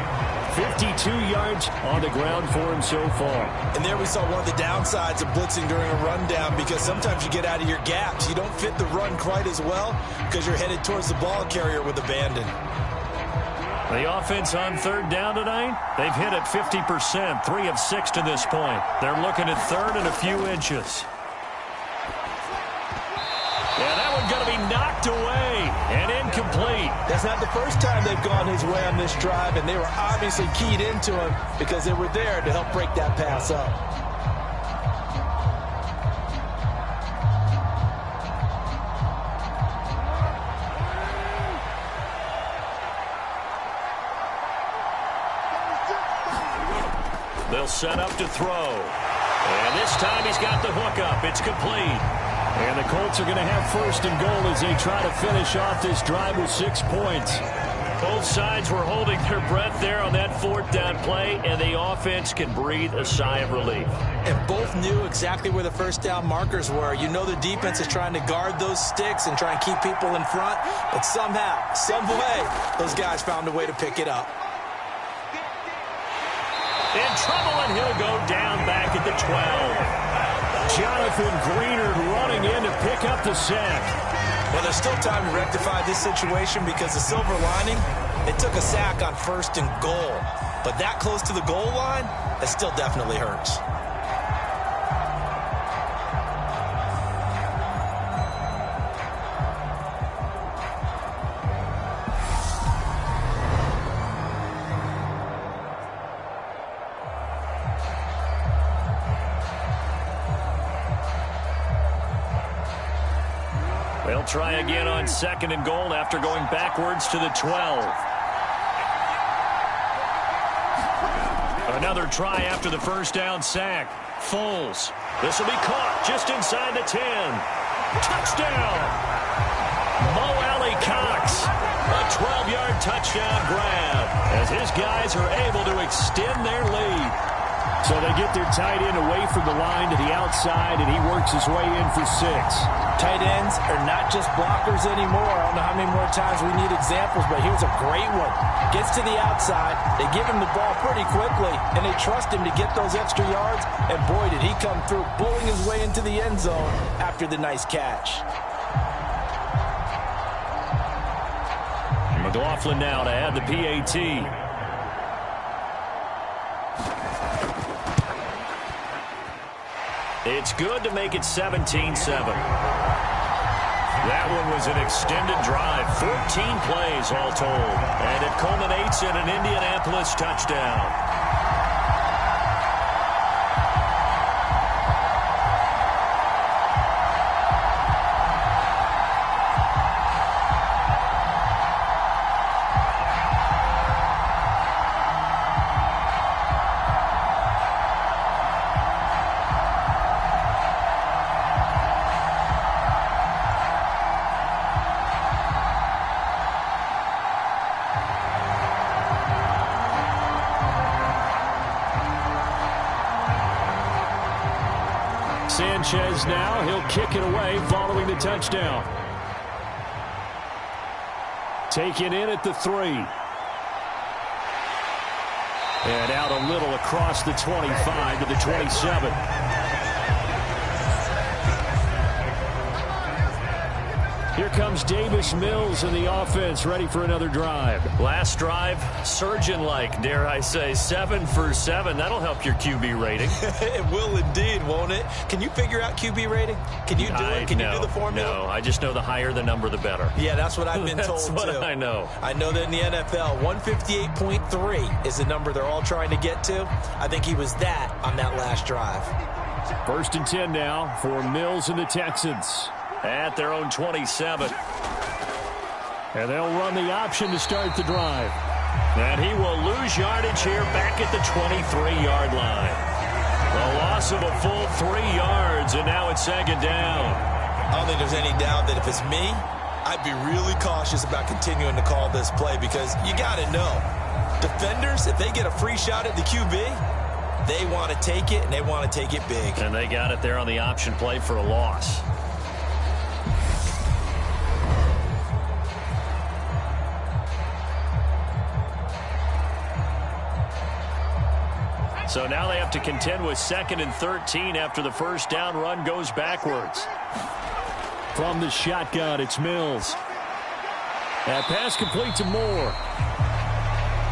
52 yards on the ground for him so far. And there we saw one of the downsides of blitzing during a rundown because sometimes you get out of your gaps. You don't fit the run quite as well because you're headed towards the ball carrier with abandon. The offense on third down tonight, they've hit it 50%, 3 of 6 to this point. They're looking at third and a few inches. Yeah, that one's going to be knocked away and incomplete. That's not the first time they've gone his way on this drive, and they were obviously keyed into him because they were there to help break that pass up. They'll set up to throw. And this time he's got the hook up. It's complete. And the Colts are going to have first and goal as they try to finish off this drive with 6 points. Both sides were holding their breath there on that fourth down play, and the offense can breathe a sigh of relief. And both knew exactly where the first down markers were. You know the defense is trying to guard those sticks and try and keep people in front, but somehow, some way, those guys found a way to pick it up. In trouble, and he'll go down back at the 12. Jonathan Greenard running in to pick up the sack. Well, there's still time to rectify this situation because the silver lining, it took a sack on first and goal. But that close to the goal line, it still definitely hurts. They'll try again on second and goal after going backwards to the 12. Another try after the first down sack. Foles. This will be caught just inside the 10. Touchdown! Mo Alley Cox. A 12-yard touchdown grab as his guys are able to extend their lead. So they get their tight end away from the line to the outside, and he works his way in for 6. Tight ends are not just blockers anymore. I don't know how many more times we need examples, but here's a great one. Gets to the outside, they give him the ball pretty quickly, and they trust him to get those extra yards, and boy, did he come through, bulling his way into the end zone after the nice catch. McLaughlin now to add the PAT. It's good to make it 17-7. That one was an extended drive, 14 plays all told, and it culminates in an Indianapolis touchdown. Sanchez now, he'll kick it away following the touchdown. Taken in at the 3. And out a little across the 25 to the 27. Here comes Davis Mills in the offense, ready for another drive. Last drive, surgeon-like, dare I say, 7 for 7. That'll help your QB rating. It will indeed, won't it? Can you figure out QB rating? Can you do it? Can you do the formula? No, I just know the higher the number, the better. Yeah, that's what I've been told, That's what too. I know. I know that in the NFL, 158.3 is the number they're all trying to get to. I think he was that on that last drive. 1st and 10 now for Mills and the Texans. At their own 27. And they'll run the option to start the drive. And he will lose yardage here back at the 23-yard line. A loss of a full 3 yards, and now it's 2nd down. I don't think there's any doubt that if it's me, I'd be really cautious about continuing to call this play because you got to know, defenders, if they get a free shot at the QB, they want to take it, and they want to take it big. And they got it there on the option play for a loss. So now they have to contend with 2nd and 13 after the first down run goes backwards. From the shotgun, it's Mills. That pass complete to Moore.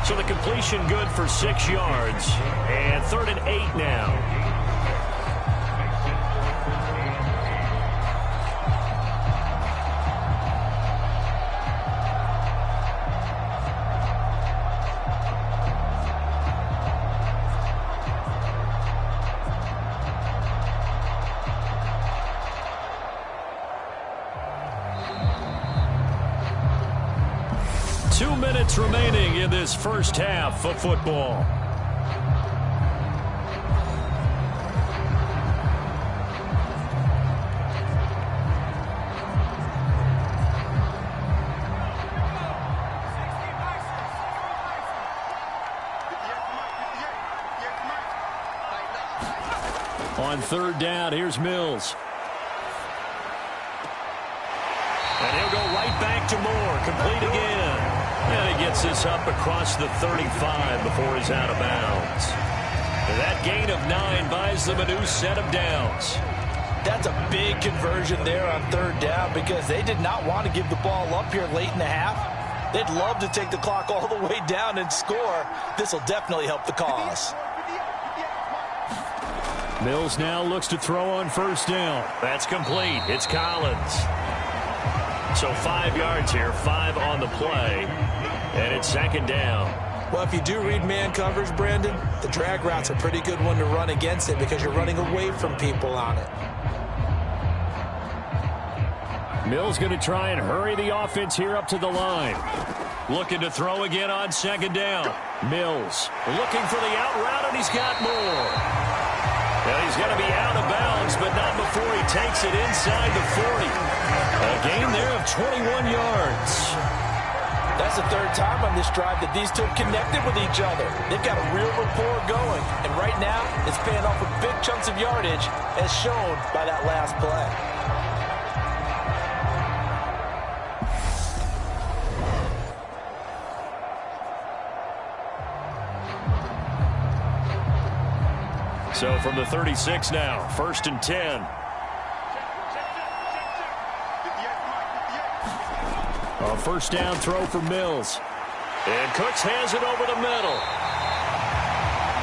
So the completion good for 6 yards. And 3rd and 8 now. 2 minutes remaining in this first half of football. On 3rd down, here's Mills. And he'll go right back to Moore. Complete again. And he gets this up across the 35 before he's out of bounds. And that gain of 9 buys them a new set of downs. That's a big conversion there on 3rd down because they did not want to give the ball up here late in the half. They'd love to take the clock all the way down and score. This will definitely help the cause. Mills now looks to throw on 1st down. That's complete. It's Collins. So 5 yards here, 5 on the play, and it's 2nd down. Well, if you do read man coverage, Brandon, the drag route's a pretty good one to run against it because you're running away from people on it. Mills going to try and hurry the offense here up to the line. Looking to throw again on 2nd down. Mills looking for the out route, and he's got more. Well, he's going to be out of bounds, but not before he takes it inside the 40. A gain there of 21 yards. That's the 3rd time on this drive that these two have connected with each other. They've got a real rapport going, and right now it's paying off with big chunks of yardage as shown by that last play. So from the 36 now, 1st and 10. A 1st down throw for Mills. And Cooks has it over the middle.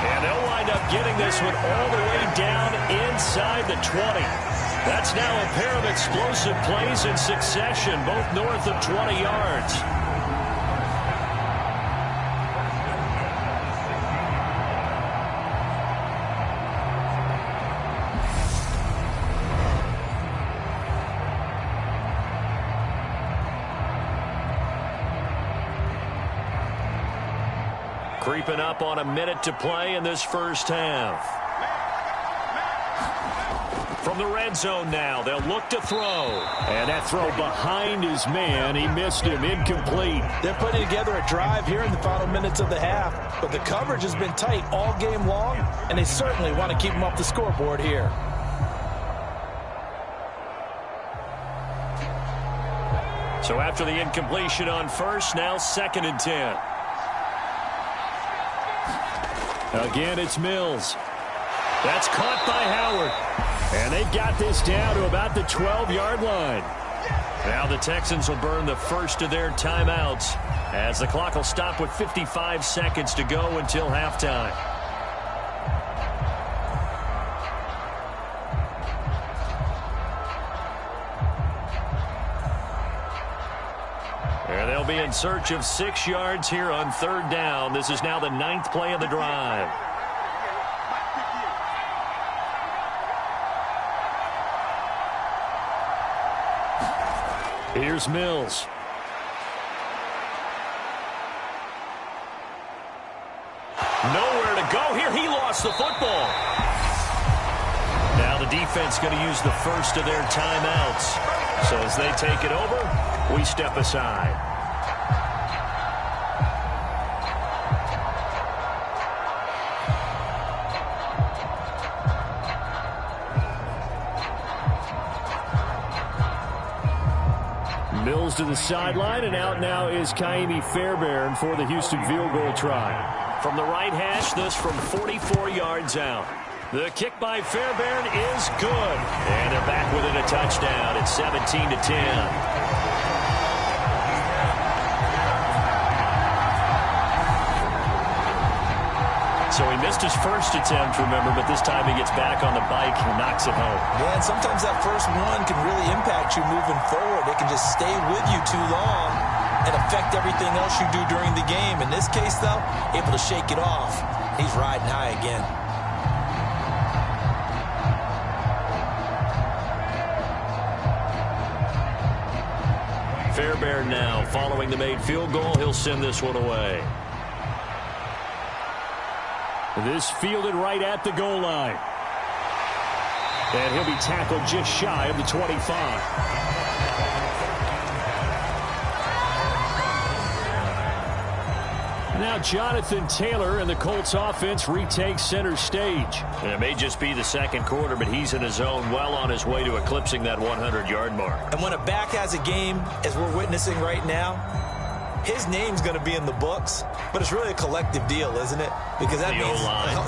And they'll wind up getting this one all the way down inside the 20. That's now a pair of explosive plays in succession, both north of 20 yards. Creeping up on a minute to play in this first half. From the red zone now, they'll look to throw. And that throw behind his man. He missed him. Incomplete. They're putting together a drive here in the final minutes of the half, but the coverage has been tight all game long, and they certainly want to keep them off the scoreboard here. So after the incompletion on 1st, now 2nd and 10. Again, it's Mills. That's caught by Howard. And they've got this down to about the 12-yard line. Now the Texans will burn the first of their timeouts as the clock will stop with 55 seconds to go until halftime. And they'll be in search of 6 yards here on 3rd down. This is now the 9th play of the drive. Here's Mills. Nowhere to go here. He lost the football. Now the defense going to use the first of their timeouts. So as they take it over, we step aside. Mills to the sideline, and out now is Kaimi Fairbairn for the Houston field goal try. From the right hash, this from 44 yards out. The kick by Fairbairn is good. And they're back within a touchdown. It's 17-10. So he missed his first attempt, remember, but this time he gets back on the bike and knocks it home. Yeah, and sometimes that first one can really impact you moving forward. It can just stay with you too long and affect everything else you do during the game. In this case, though, able to shake it off. He's riding high again. Fairbairn now following the made field goal. He'll send this one away. This fielded right at the goal line. And he'll be tackled just shy of the 25. Now Jonathan Taylor and the Colts offense retakes center stage. And it may just be the second quarter, but he's in his zone, well on his way to eclipsing that 100-yard mark. And when a back has a game, as we're witnessing right now, his name's going to be in the books, but it's really a collective deal, isn't it? Because that means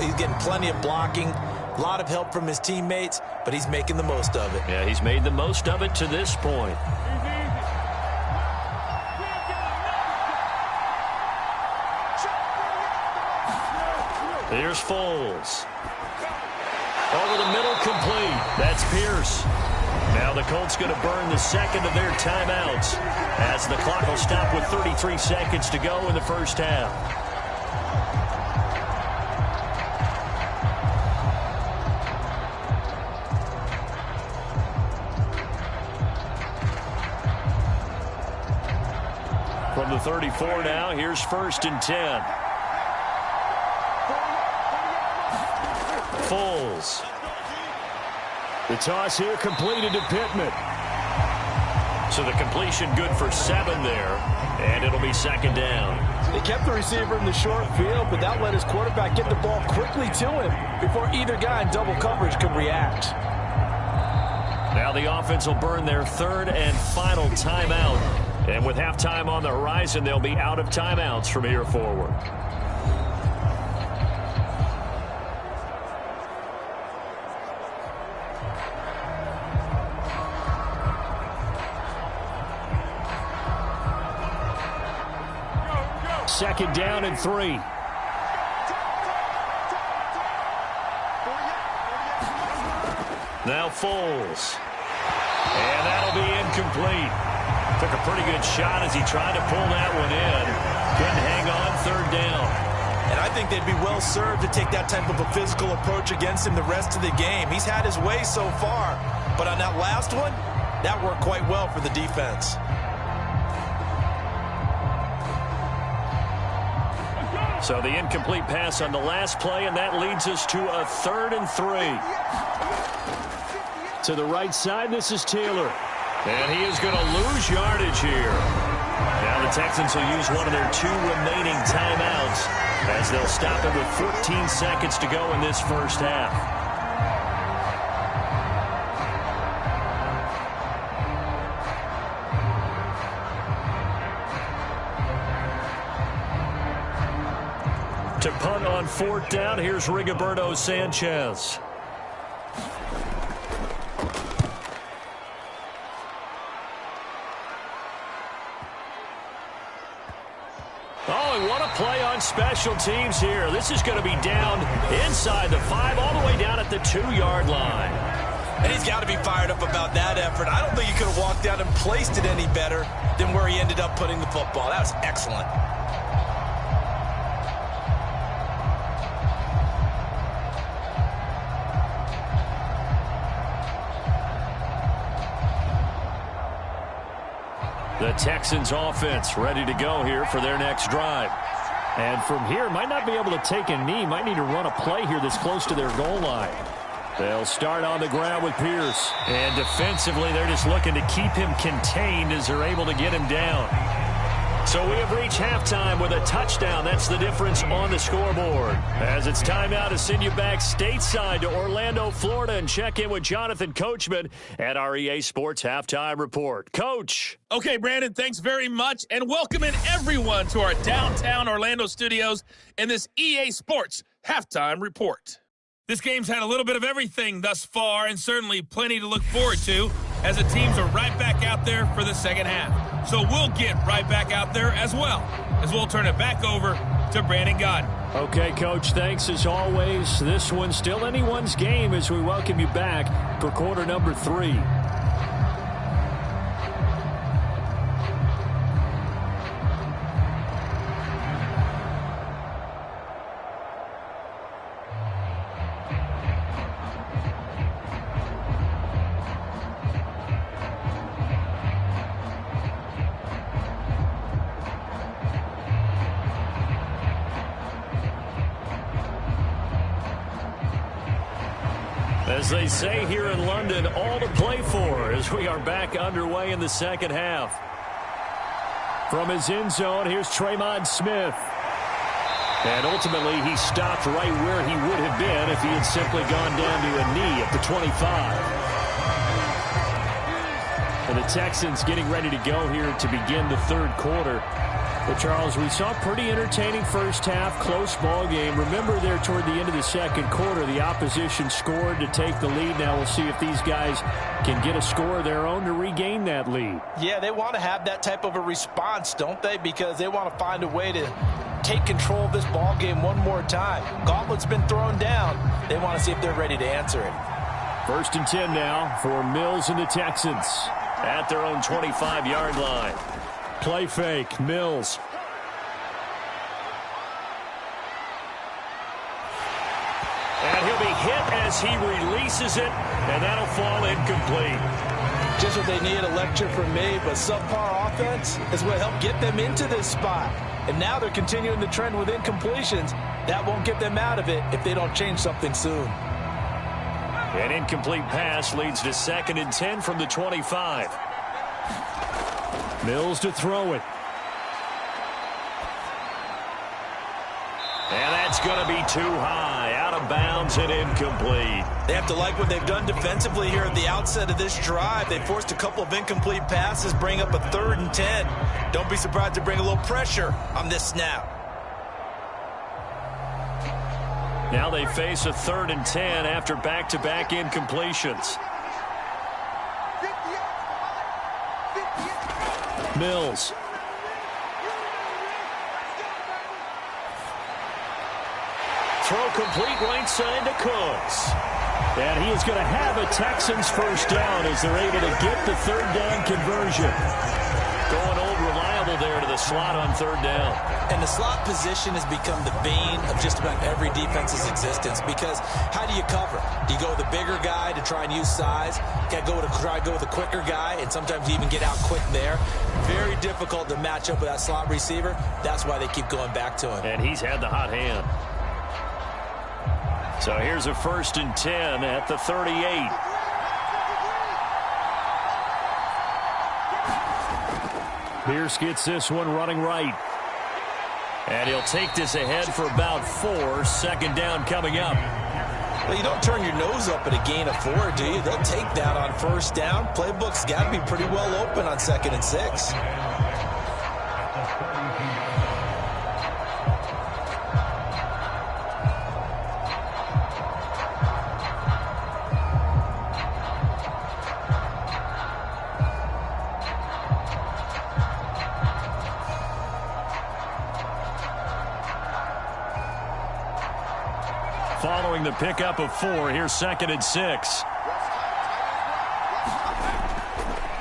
he's getting plenty of blocking, a lot of help from his teammates, but he's making the most of it. Yeah, he's made the most of it to this point. Here's Foles. Over the middle, complete. That's Pierce. Now the Colts going to burn the second of their timeouts as the clock will stop with 33 seconds to go in the first half. From the 34 now, here's 1st and 10. Foles. The toss here completed to Pittman. So the completion good for 7 there, and it'll be 2nd down. They kept the receiver in the short field, but that let his quarterback get the ball quickly to him before either guy in double coverage could react. Now the offense will burn their 3rd and final timeout. And with halftime on the horizon, they'll be out of timeouts from here forward. Second down and 3. Now Foles. And that'll be incomplete. Took a pretty good shot as he tried to pull that one in. Couldn't hang on, 3rd down. And I think they'd be well served to take that type of a physical approach against him the rest of the game. He's had his way so far, but on that last one, that worked quite well for the defense. So the incomplete pass on the last play, and that leads us to a 3rd and 3. To the right side, this is Taylor. And he is going to lose yardage here. Now the Texans will use one of their 2 remaining timeouts as they'll stop it with 14 seconds to go in this first half. To punt on 4th down, here's Rigoberto Sanchez. Oh, and what a play on special teams here. This is going to be down inside the 5, all the way down at the 2-yard line. And he's got to be fired up about that effort. I don't think he could have walked out and placed it any better than where he ended up putting the football. That was excellent. The Texans offense ready to go here for their next drive. And from here, might not be able to take a knee. Might need to run a play here that's close to their goal line. They'll start on the ground with Pierce. And defensively, they're just looking to keep him contained as they're able to get him down. So we have reached halftime with a touchdown. That's the difference on the scoreboard. As it's time now to send you back stateside to Orlando, Florida, and check in with Jonathan Coachman at our EA Sports Halftime Report. Coach. Okay, Brandon, thanks very much. And welcoming everyone to our downtown Orlando studios in this EA Sports Halftime Report. This game's had a little bit of everything thus far, and certainly plenty to look forward to as the teams are right back out there for the second half. So we'll get right back out there as well, as we'll turn it back over to Brandon Godden. Okay, Coach, thanks as always. This one's still anyone's game as we welcome you back for quarter number 3. As they say here in London, all to play for as we are back underway in the second half. From his end zone, here's Tremon Smith. And ultimately, he stopped right where he would have been if he had simply gone down to a knee at the 25. And the Texans getting ready to go here to begin the third quarter. But, Charles, we saw a pretty entertaining first half, close ball game. Remember there toward the end of the second quarter, the opposition scored to take the lead. Now we'll see if these guys can get a score of their own to regain that lead. Yeah, they want to have that type of a response, don't they? Because they want to find a way to take control of this ball game one more time. Gauntlet's been thrown down. They want to see if they're ready to answer it. 1st and 10 now for Mills and the Texans at their own 25-yard line. Play fake, Mills. And he'll be hit as he releases it, and that'll fall incomplete. Just what they need, a lecture from me, but subpar offense is what helped get them into this spot. And now they're continuing the trend with incompletions. That won't get them out of it if they don't change something soon. An incomplete pass leads to 2nd and 10 from the 25. Mills to throw it. And that's going to be too high. Out of bounds and incomplete. They have to like what they've done defensively here at the outset of this drive. They forced a couple of incomplete passes, bring up a 3rd and 10. Don't be surprised to bring a little pressure on this snap. Now they face a 3rd and 10 after back-to-back incompletions. Mills. Throw complete right side to Cooks. And he is going to have a Texans first down as they're able to get the 3rd down conversion. Going old reliable there to the slot on 3rd down. And the slot position has become the bane of just about every defense's existence because how do you cover? Do you go with the bigger guy to try and use size? You got to try to go with the quicker guy, and sometimes you even get out quick there. Very difficult to match up with that slot receiver. That's why they keep going back to him. And he's had the hot hand. So here's a 1st and 10 at the 38. Pierce gets this one running right. And he'll take this ahead for about 4. 2nd down coming up. Well, you don't turn your nose up at a gain of 4, do you? They'll take that on 1st down. Playbook's got to be pretty well open on 2nd and 6. Following the pickup of 4, here's 2nd and 6.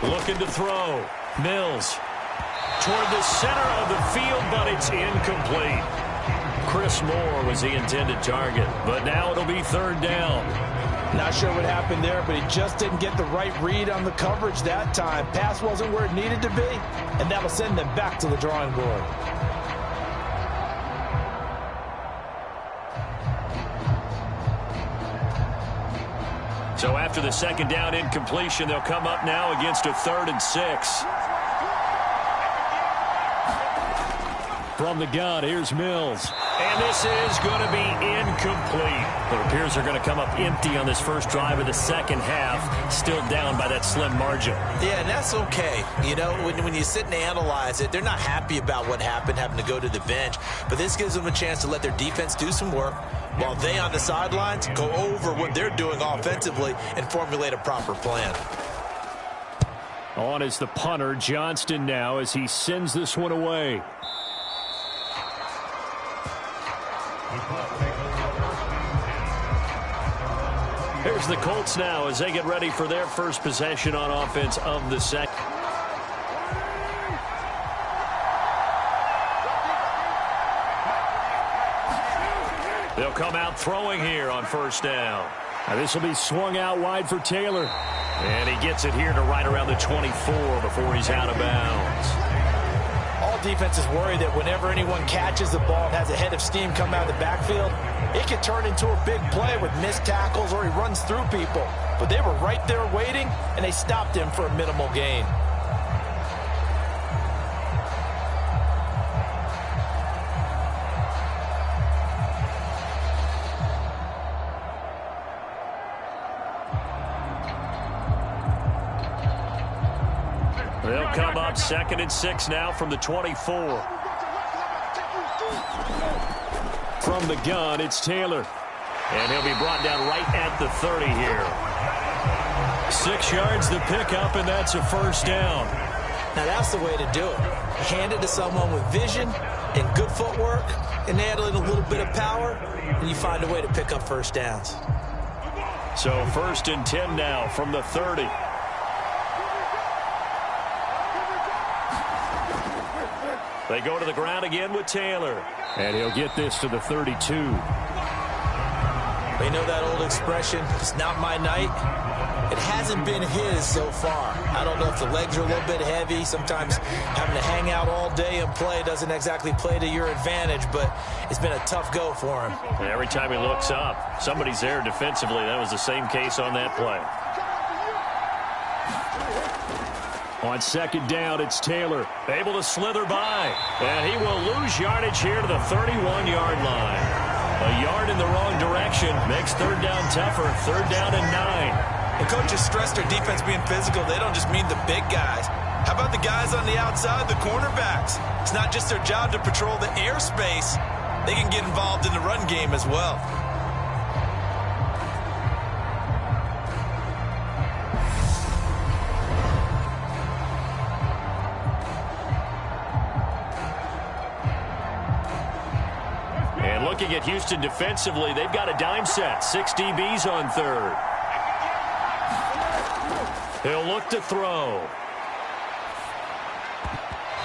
Looking to throw. Mills toward the center of the field, but it's incomplete. Chris Moore was the intended target, but now it'll be 3rd down. Not sure what happened there, but he just didn't get the right read on the coverage that time. Pass wasn't where it needed to be, and that'll send them back to the drawing board. So after the 2nd down incompletion, they'll come up now against a 3rd and 6. From the gun, here's Mills. And this is going to be incomplete. It appears they're going to come up empty on this first drive of the second half, still down by that slim margin. Yeah, and that's okay. You know, when you sit and analyze it, they're not happy about what happened, having to go to the bench. But this gives them a chance to let their defense do some work while they on the sidelines go over what they're doing offensively and formulate a proper plan. On is the punter, Johnston, now as he sends this one away. Here's the Colts now as they get ready for their first possession on offense of the second. They'll come out throwing here on 1st down. Now this will be swung out wide for Taylor. And he gets it here to right around the 24 before he's out of bounds. All defenses worry that whenever anyone catches the ball and has a head of steam come out of the backfield, it can turn into a big play with missed tackles or he runs through people. But they were right there waiting, and they stopped him for a minimal gain. They'll come up 2nd and 6 now from the 24. From the gun, it's Taylor. And he'll be brought down right at the 30 here. 6 yards the pickup, and that's a 1st down. Now that's the way to do it. Hand it to someone with vision and good footwork, and add in a little bit of power, and you find a way to pick up 1st downs. So 1st and 10 now from the 30. They go to the ground again with Taylor. And he'll get this to the 32. You know that old expression, it's not my night? It hasn't been his so far. I don't know if the legs are a little bit heavy. Sometimes having to hang out all day and play doesn't exactly play to your advantage, but it's been a tough go for him. And every time he looks up, somebody's there defensively. That was the same case on that play. On 2nd down, it's Taylor, able to slither by. And he will lose yardage here to the 31-yard line. A yard in the wrong direction makes 3rd down tougher. 3rd down and 9. The coaches stress their defense being physical. They don't just mean the big guys. How about the guys on the outside, the cornerbacks? It's not just their job to patrol the airspace. They can get involved in the run game as well. Looking at Houston defensively, they've got a dime set. 6 DBs on 3rd. He'll look to throw.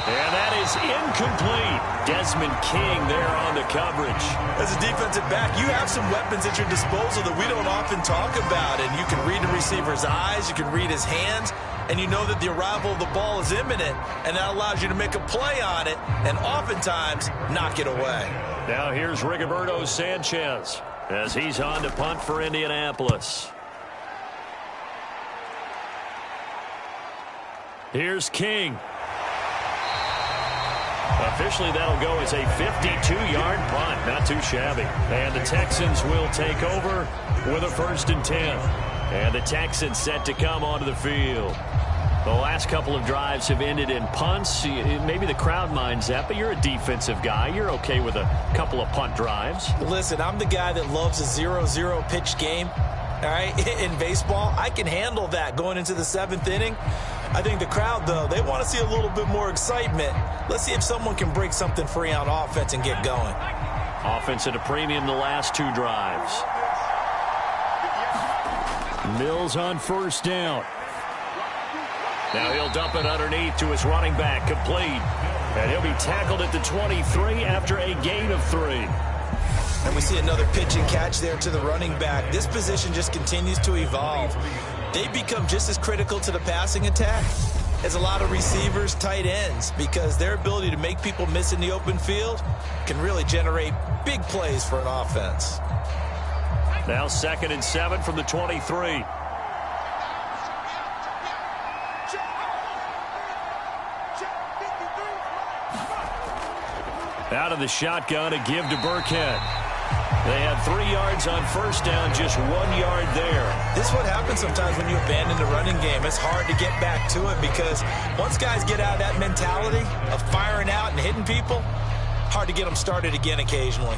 And that is incomplete. Desmond King there on the coverage. As a defensive back, you have some weapons at your disposal that we don't often talk about. And you can read the receiver's eyes, you can read his hands, and you know that the arrival of the ball is imminent, and that allows you to make a play on it and oftentimes knock it away. Now here's Rigoberto Sanchez as he's on to punt for Indianapolis. Here's King. Officially, that'll go as a 52-yard punt. Not too shabby. And the Texans will take over with a 1st and 10. And the Texans set to come onto the field. The last couple of drives have ended in punts. Maybe the crowd minds that, but you're a defensive guy. You're okay with a couple of punt drives. Listen, I'm the guy that loves a 0-0 pitch game. All right, in baseball, I can handle that going into the 7th inning. I think the crowd, though, they want to see a little bit more excitement. Let's see if someone can break something free on offense and get going. Offense at a premium the last 2 drives. Mills on first down. Now he'll dump it underneath to his running back, complete. And he'll be tackled at the 23 after a gain of 3. And we see another pitch and catch there to the running back. This position just continues to evolve. They become just as critical to the passing attack as a lot of receivers, tight ends, because their ability to make people miss in the open field can really generate big plays for an offense. Now 2nd and 7 from the 23. Out of the shotgun, a give to Burkhead. They had 3 yards on first down, just 1 yard there. This is what happens sometimes when you abandon the running game. It's hard to get back to it because once guys get out of that mentality of firing out and hitting people, hard to get them started again occasionally.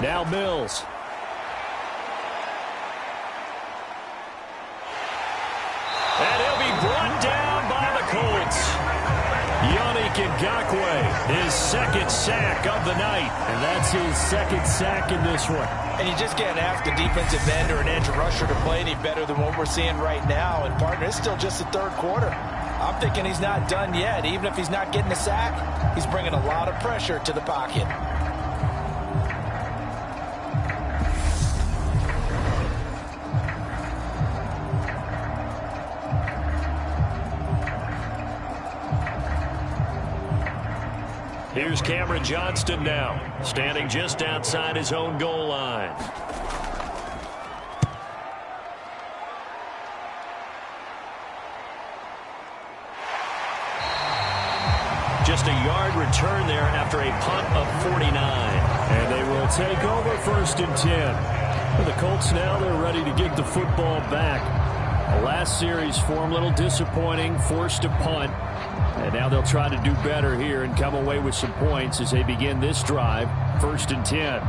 Now Mills. And he'll be brought down by the Colts. Yannick Ngakoue, his 2nd sack of the night. And that's his 2nd sack in this one. And you just can't ask a defensive end or an edge rusher to play any better than what we're seeing right now. And, partner, it's still just the 3rd quarter. I'm thinking he's not done yet. Even if he's not getting a sack, he's bringing a lot of pressure to the pocket. Here's Cameron Johnston now, standing just outside his own goal line. Just a yard return there after a punt of 49. And they will take over 1st and 10. For the Colts now, they're ready to get the football back. The last series for them, a little disappointing, forced a punt. And now they'll try to do better here and come away with some points as they begin this drive, 1st and 10.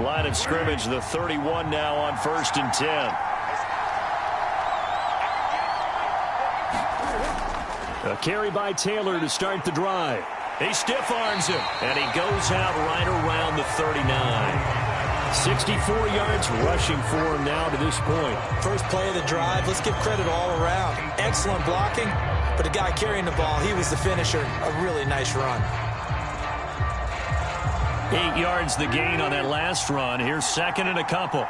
Line of scrimmage, the 31 now on 1st and 10. A carry by Taylor to start the drive. He stiff arms him, and he goes out right around the 39. 64 yards rushing for him now to this point. First play of the drive, let's give credit all around. Excellent blocking, but the guy carrying the ball, he was the finisher. A really nice run. 8 yards the gain on that last run. Here's 2nd and a couple.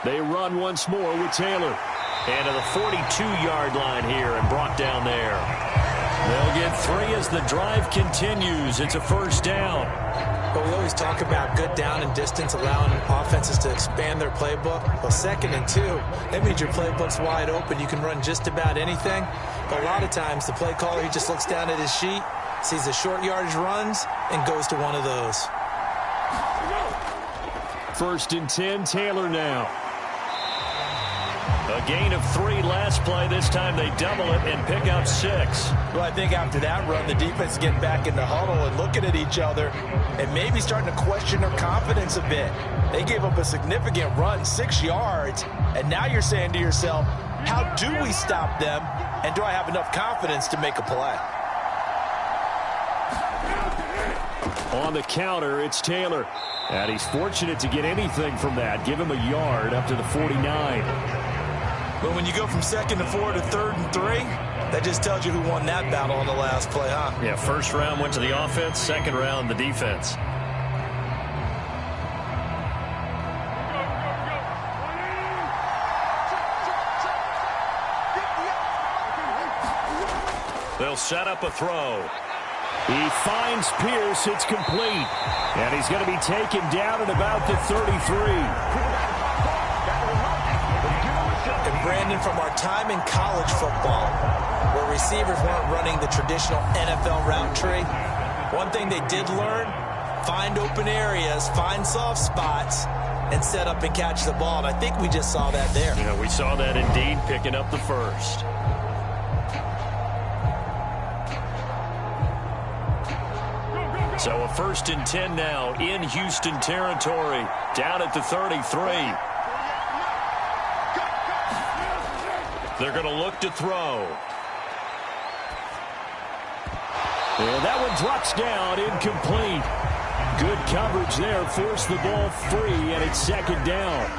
They run once more with Taylor. And to the 42-yard line here and brought down there. They'll get 3 as the drive continues. It's a 1st down. But we always talk about good down and distance, allowing offenses to expand their playbook. Well, 2nd and 2, that means your playbook's wide open. You can run just about anything. But a lot of times, the play caller, he just looks down at his sheet, sees the short yardage runs, and goes to one of those. 1st and 10, Taylor now. A gain of 3 last play. This time they double it and pick up 6. Well, I think after that run, the defense is getting back in the huddle and looking at each other and maybe starting to question their confidence a bit. They gave up a significant run, 6 yards, and now you're saying to yourself, how do we stop them, and do I have enough confidence to make a play? On the counter, it's Taylor. And he's fortunate to get anything from that. Give him a yard up to the 49. But when you go from 2nd and 4 to 3rd and 3, that just tells you who won that battle on the last play, huh? Yeah, 1st round went to the offense, 2nd round the defense. They'll set up a throw. He finds Pierce. It's complete. And he's going to be taken down at about the 33. And Brandon, from our time in college football, where receivers weren't running the traditional NFL route tree, one thing they did learn, find open areas, find soft spots, and set up and catch the ball. And I think we just saw that there. Yeah, we saw that indeed, picking up the first. So a 1st and 10 now in Houston territory, down at the 33. They're going to look to throw. And that one drops down, incomplete. Good coverage there, forced the ball free, and it's 2nd down.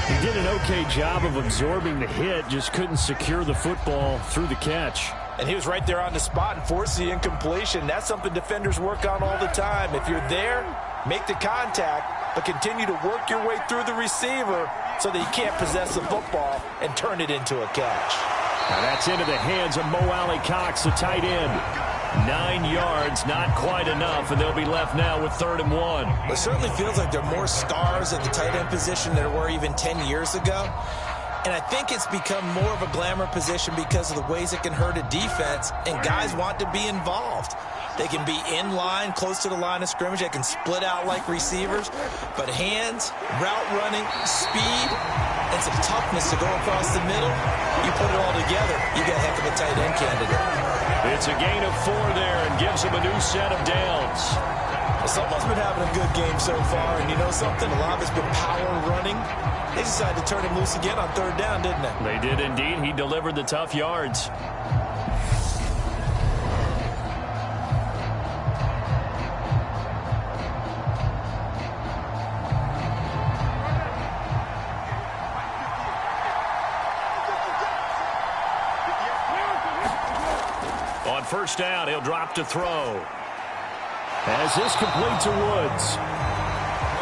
He did an okay job of absorbing the hit, just couldn't secure the football through the catch. And he was right there on the spot and forced the incompletion. That's something defenders work on all the time. If you're there, make the contact, but continue to work your way through the receiver so that you can't possess the football and turn it into a catch. Now that's into the hands of Mo Alley-Cox, the tight end. 9 yards, not quite enough, and they'll be left now with 3rd and 1. It certainly feels like there are more stars at the tight end position than there were even 10 years ago. And I think it's become more of a glamour position because of the ways it can hurt a defense, and guys want to be involved. They can be in line, close to the line of scrimmage. They can split out like receivers. But hands, route running, speed, and some toughness to go across the middle, you put it all together, you got a heck of a tight end candidate. It's a gain of 4 there and gives them a new set of downs. Well, someone's been having a good game so far, and you know something? A lot of it's been power running. They decided to turn him loose again on 3rd down, didn't they? They did indeed. He delivered the tough yards. On 1st down, he'll drop to throw. As this complete to Woods.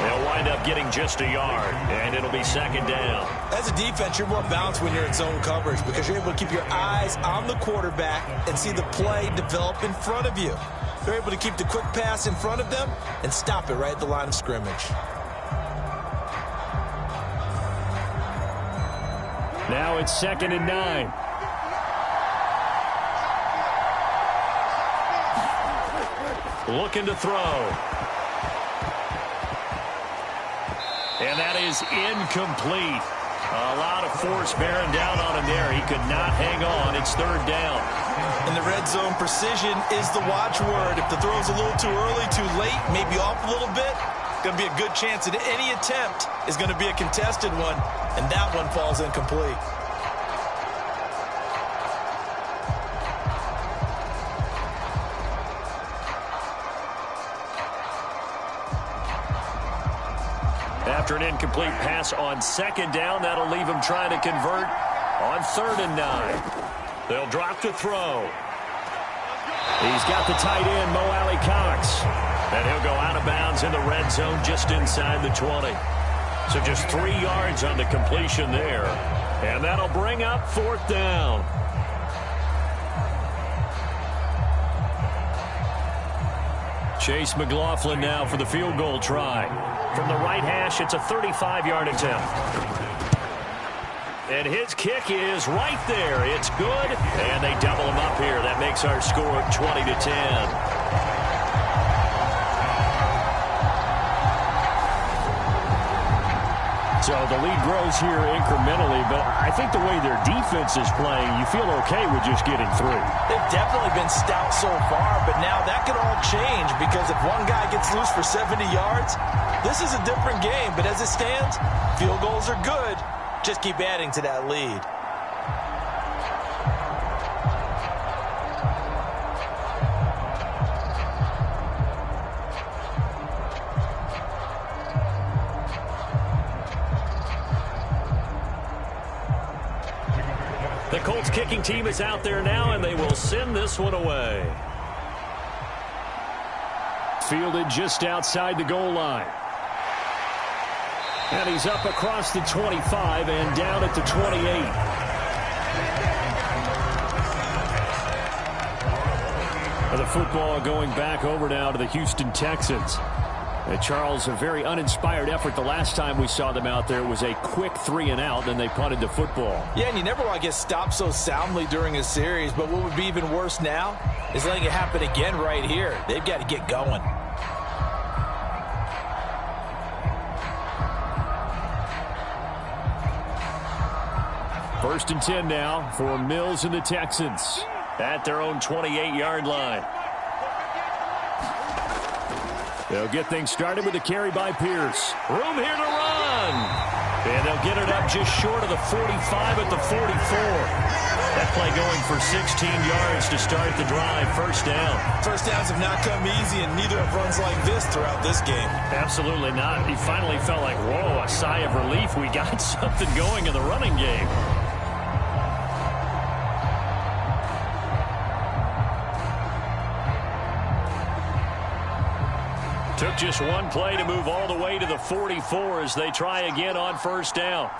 They'll wind up getting just a yard, and it'll be 2nd down. As a defense, you're more balanced when you're in zone coverage because you're able to keep your eyes on the quarterback and see the play develop in front of you. You're able to keep the quick pass in front of them and stop it right at the line of scrimmage. Now it's 2nd and 9. Looking to throw. And that is incomplete. A lot of force bearing down on him there. He could not hang on. It's 3rd down. In the red zone, precision is the watchword. If the throw's a little too early, too late, maybe off a little bit, going to be a good chance that any attempt is going to be a contested one, and that one falls incomplete. After an incomplete pass on 2nd down, that'll leave him trying to convert on 3rd and 9. They'll drop to throw. He's got the tight end, Mo Alley-Cox. And he'll go out of bounds in the red zone just inside the 20. So just 3 yards on the completion there. And that'll bring up 4th down. Chase McLaughlin now for the field goal try. From the right hash, it's a 35-yard attempt. And his kick is right there. It's good, and they double him up here. That makes our score 20-10. So the lead grows here incrementally, but I think the way their defense is playing, you feel okay with just getting 3. They've definitely been stout so far, but now that could all change because if one guy gets loose for 70 yards, this is a different game. But as it stands, field goals are good. Just keep adding to that lead. The Colts kicking team is out there now, and they will send this one away. Fielded just outside the goal line. And he's up across the 25 and down at the 28. And the football going back over now to the Houston Texans. Charles, a very uninspired effort. The last time we saw them out there was a quick 3-and-out, and they punted the football. Yeah, and you never want to get stopped so soundly during a series, but what would be even worse now is letting it happen again right here. They've got to get going. First and 10 now for Mills and the Texans at their own 28-yard line. They'll get things started with a carry by Pierce. Room here to run. And they'll get it up just short of the 45 at the 44. That play going for 16 yards to start the drive. First down. First downs have not come easy, and neither have runs like this throughout this game. Absolutely not. He finally felt like, whoa, a sigh of relief. We got something going in the running game. Took just one play to move all the way to the 44 as they try again on first down.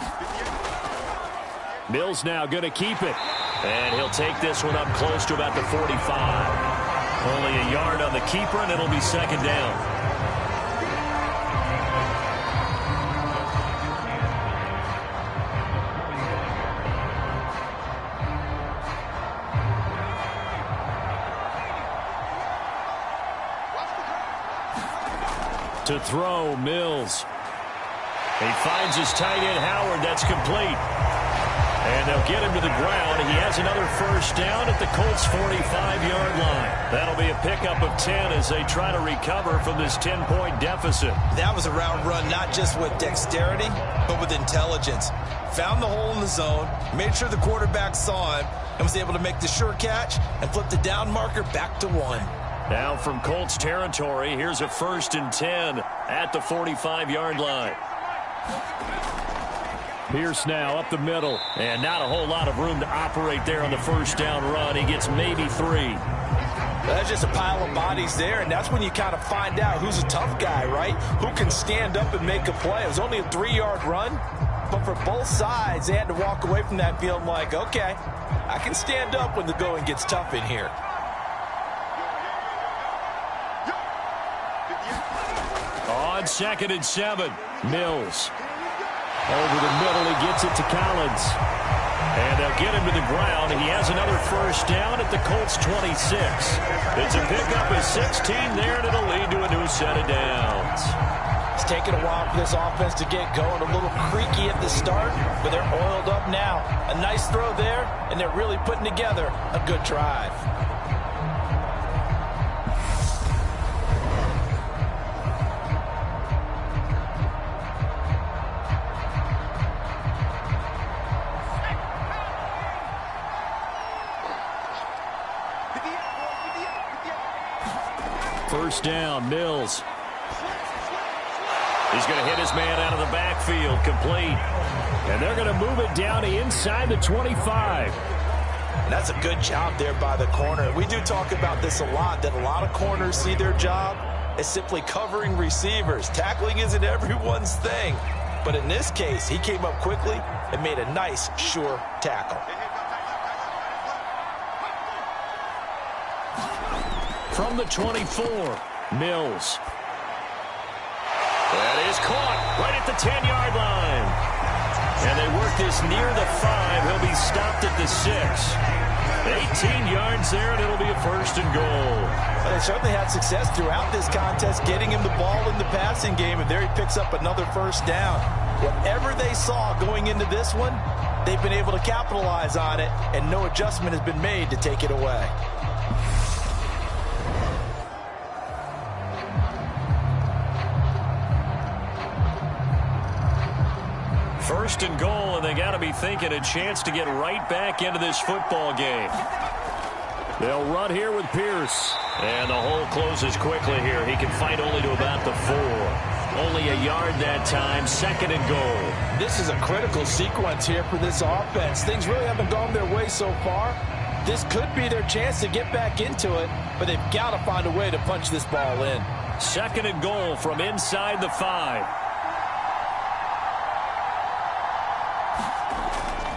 Mills now going to keep it. And he'll take this one up close to about the 45. Only a yard on the keeper, and it'll be second down. To throw, Mills. He finds his tight end, Howard. That's complete. And they'll get him to the ground. He has another first down at the Colts' 45-yard line. That'll be a pickup of 10 as they try to recover from this 10-point deficit. That was a round run, not just with dexterity, but with intelligence. Found the hole in the zone, made sure the quarterback saw him, and was able to make the sure catch and flip the down marker back to 1. Now from Colts territory, here's a first and 10 at the 45-yard line. Pierce now up the middle, and not a whole lot of room to operate there on the first down run. He gets maybe 3. That's just a pile of bodies there, and that's when you kind of find out who's a tough guy, right? Who can stand up and make a play. It was only a 3-yard run, but for both sides, they had to walk away from that feeling like, okay, I can stand up when the going gets tough in here. On second and 7, Mills. Over the middle, he gets it to Collins. And they'll get him to the ground. He has another first down at the Colts' 26. It's a pickup of 16 there, and it'll lead to a new set of downs. It's taken a while for this offense to get going. A little creaky at the start, but they're oiled up now. A nice throw there, and they're really putting together a good drive. First down, Mills. He's going to hit his man out of the backfield, complete. And they're going to move it down to inside the 25. And that's a good job there by the corner. We do talk about this a lot, that a lot of corners see their job as simply covering receivers. Tackling isn't everyone's thing. But in this case, he came up quickly and made a nice, sure tackle. From the 24, Mills. That is caught right at the 10-yard line. And they work this near the 5. He'll be stopped at the 6. 18 yards there, and it'll be a first and goal. Well, they certainly had success throughout this contest, getting him the ball in the passing game, and there he picks up another first down. Whatever they saw going into this one, they've been able to capitalize on it, and no adjustment has been made to take it away. First and goal, and they got to be thinking a chance to get right back into this football game. They'll run here with Pierce. And the hole closes quickly here. He can fight only to about the 4. Only a yard that time, second and goal. This is a critical sequence here for this offense. Things really haven't gone their way so far. This could be their chance to get back into it, but they've got to find a way to punch this ball in. Second and goal from inside the 5.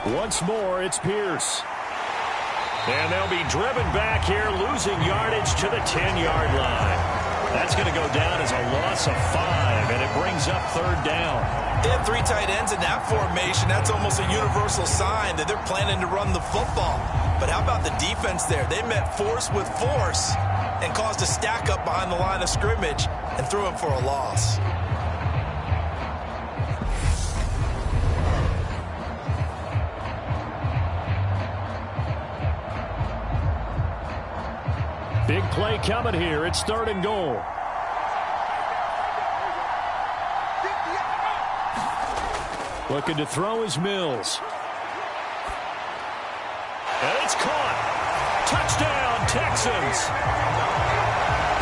Once more, it's Pierce. And they'll be driven back here, losing yardage to the 10-yard line. That's going to go down as a loss of 5, and it brings up third down. They have 3 tight ends in that formation. That's almost a universal sign that they're planning to run the football. But how about the defense there? They met force with force and caused a stack up behind the line of scrimmage and threw him for a loss. Big play coming here. It's 3rd and goal. Looking to throw is Mills. And it's caught. Touchdown, Texans.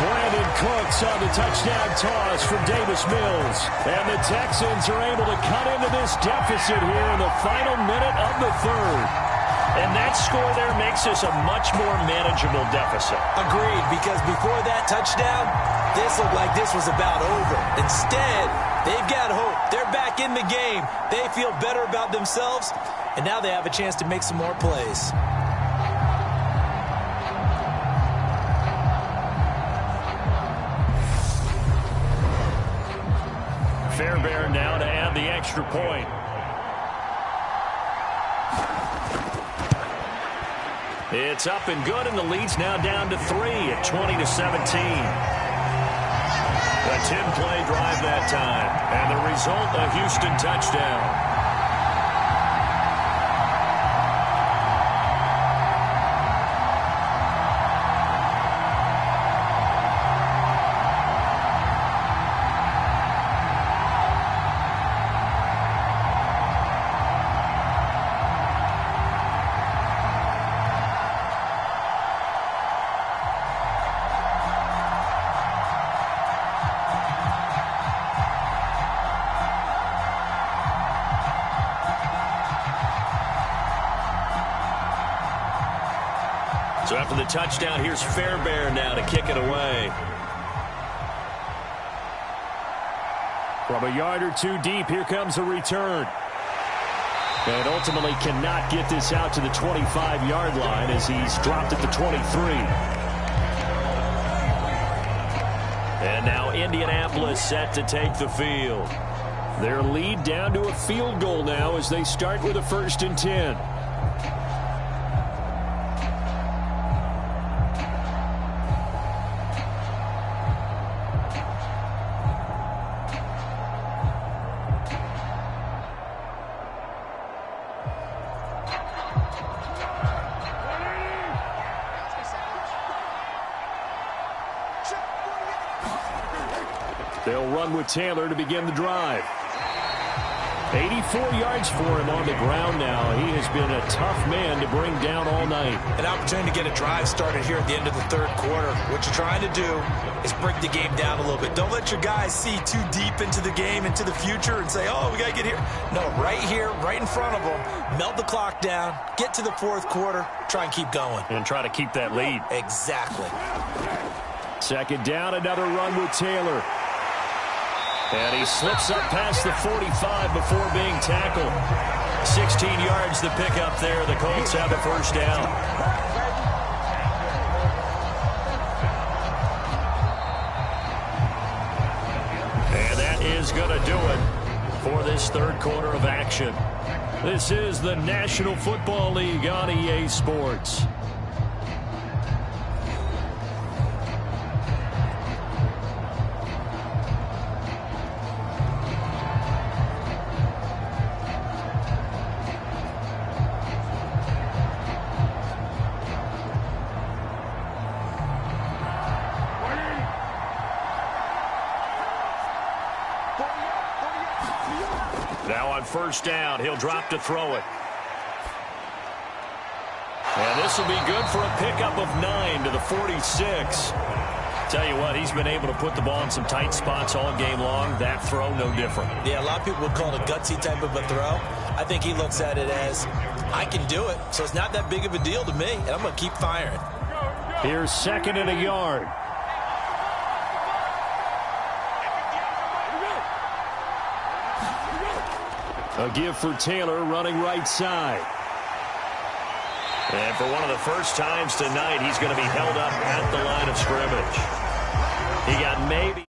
Brandon Cooks on the touchdown toss from Davis Mills. And the Texans are able to cut into this deficit here in the final minute of the 3rd. And that score there makes this a much more manageable deficit. Agreed, because before that touchdown, this looked like this was about over. Instead, they've got hope. They're back in the game. They feel better about themselves, and now they have a chance to make some more plays. Fairbairn now to add the extra point. It's up and good, and the lead's now down to 3 at 20-17. A 10-play drive that time, and the result, a Houston touchdown. So after the touchdown, here's Fairbairn now to kick it away. From a yard or two deep, here comes a return. And ultimately cannot get this out to the 25-yard line as he's dropped at the 23. And now Indianapolis set to take the field. Their lead down to a field goal now as they start with a 1st and 10. They'll run with Taylor to begin the drive. 84 yards for him on the ground now. He has been a tough man to bring down all night. An opportunity to get a drive started here at the end of the 3rd quarter. What you're trying to do is break the game down a little bit. Don't let your guys see too deep into the game, into the future, and say, oh, we got to get here. No, right here, right in front of them. Melt the clock down, get to the 4th quarter, try and keep going. And try to keep that lead. Exactly. 2nd down, another run with Taylor. And he slips up past the 45 before being tackled. 16 yards the pickup there. The Colts have a 1st down. And that is going to do it for this 3rd quarter of action. This is the National Football League on EA Sports. Now on 1st down, he'll drop to throw it. And this will be good for a pickup of 9 to the 46. Tell you what, he's been able to put the ball in some tight spots all game long. That throw, no different. Yeah, a lot of people would call it a gutsy type of a throw. I think he looks at it as, I can do it, so it's not that big of a deal to me, and I'm going to keep firing. Here's 2nd and a yard. A give for Taylor running right side. And for one of the first times tonight, he's going to be held up at the line of scrimmage. He got maybe...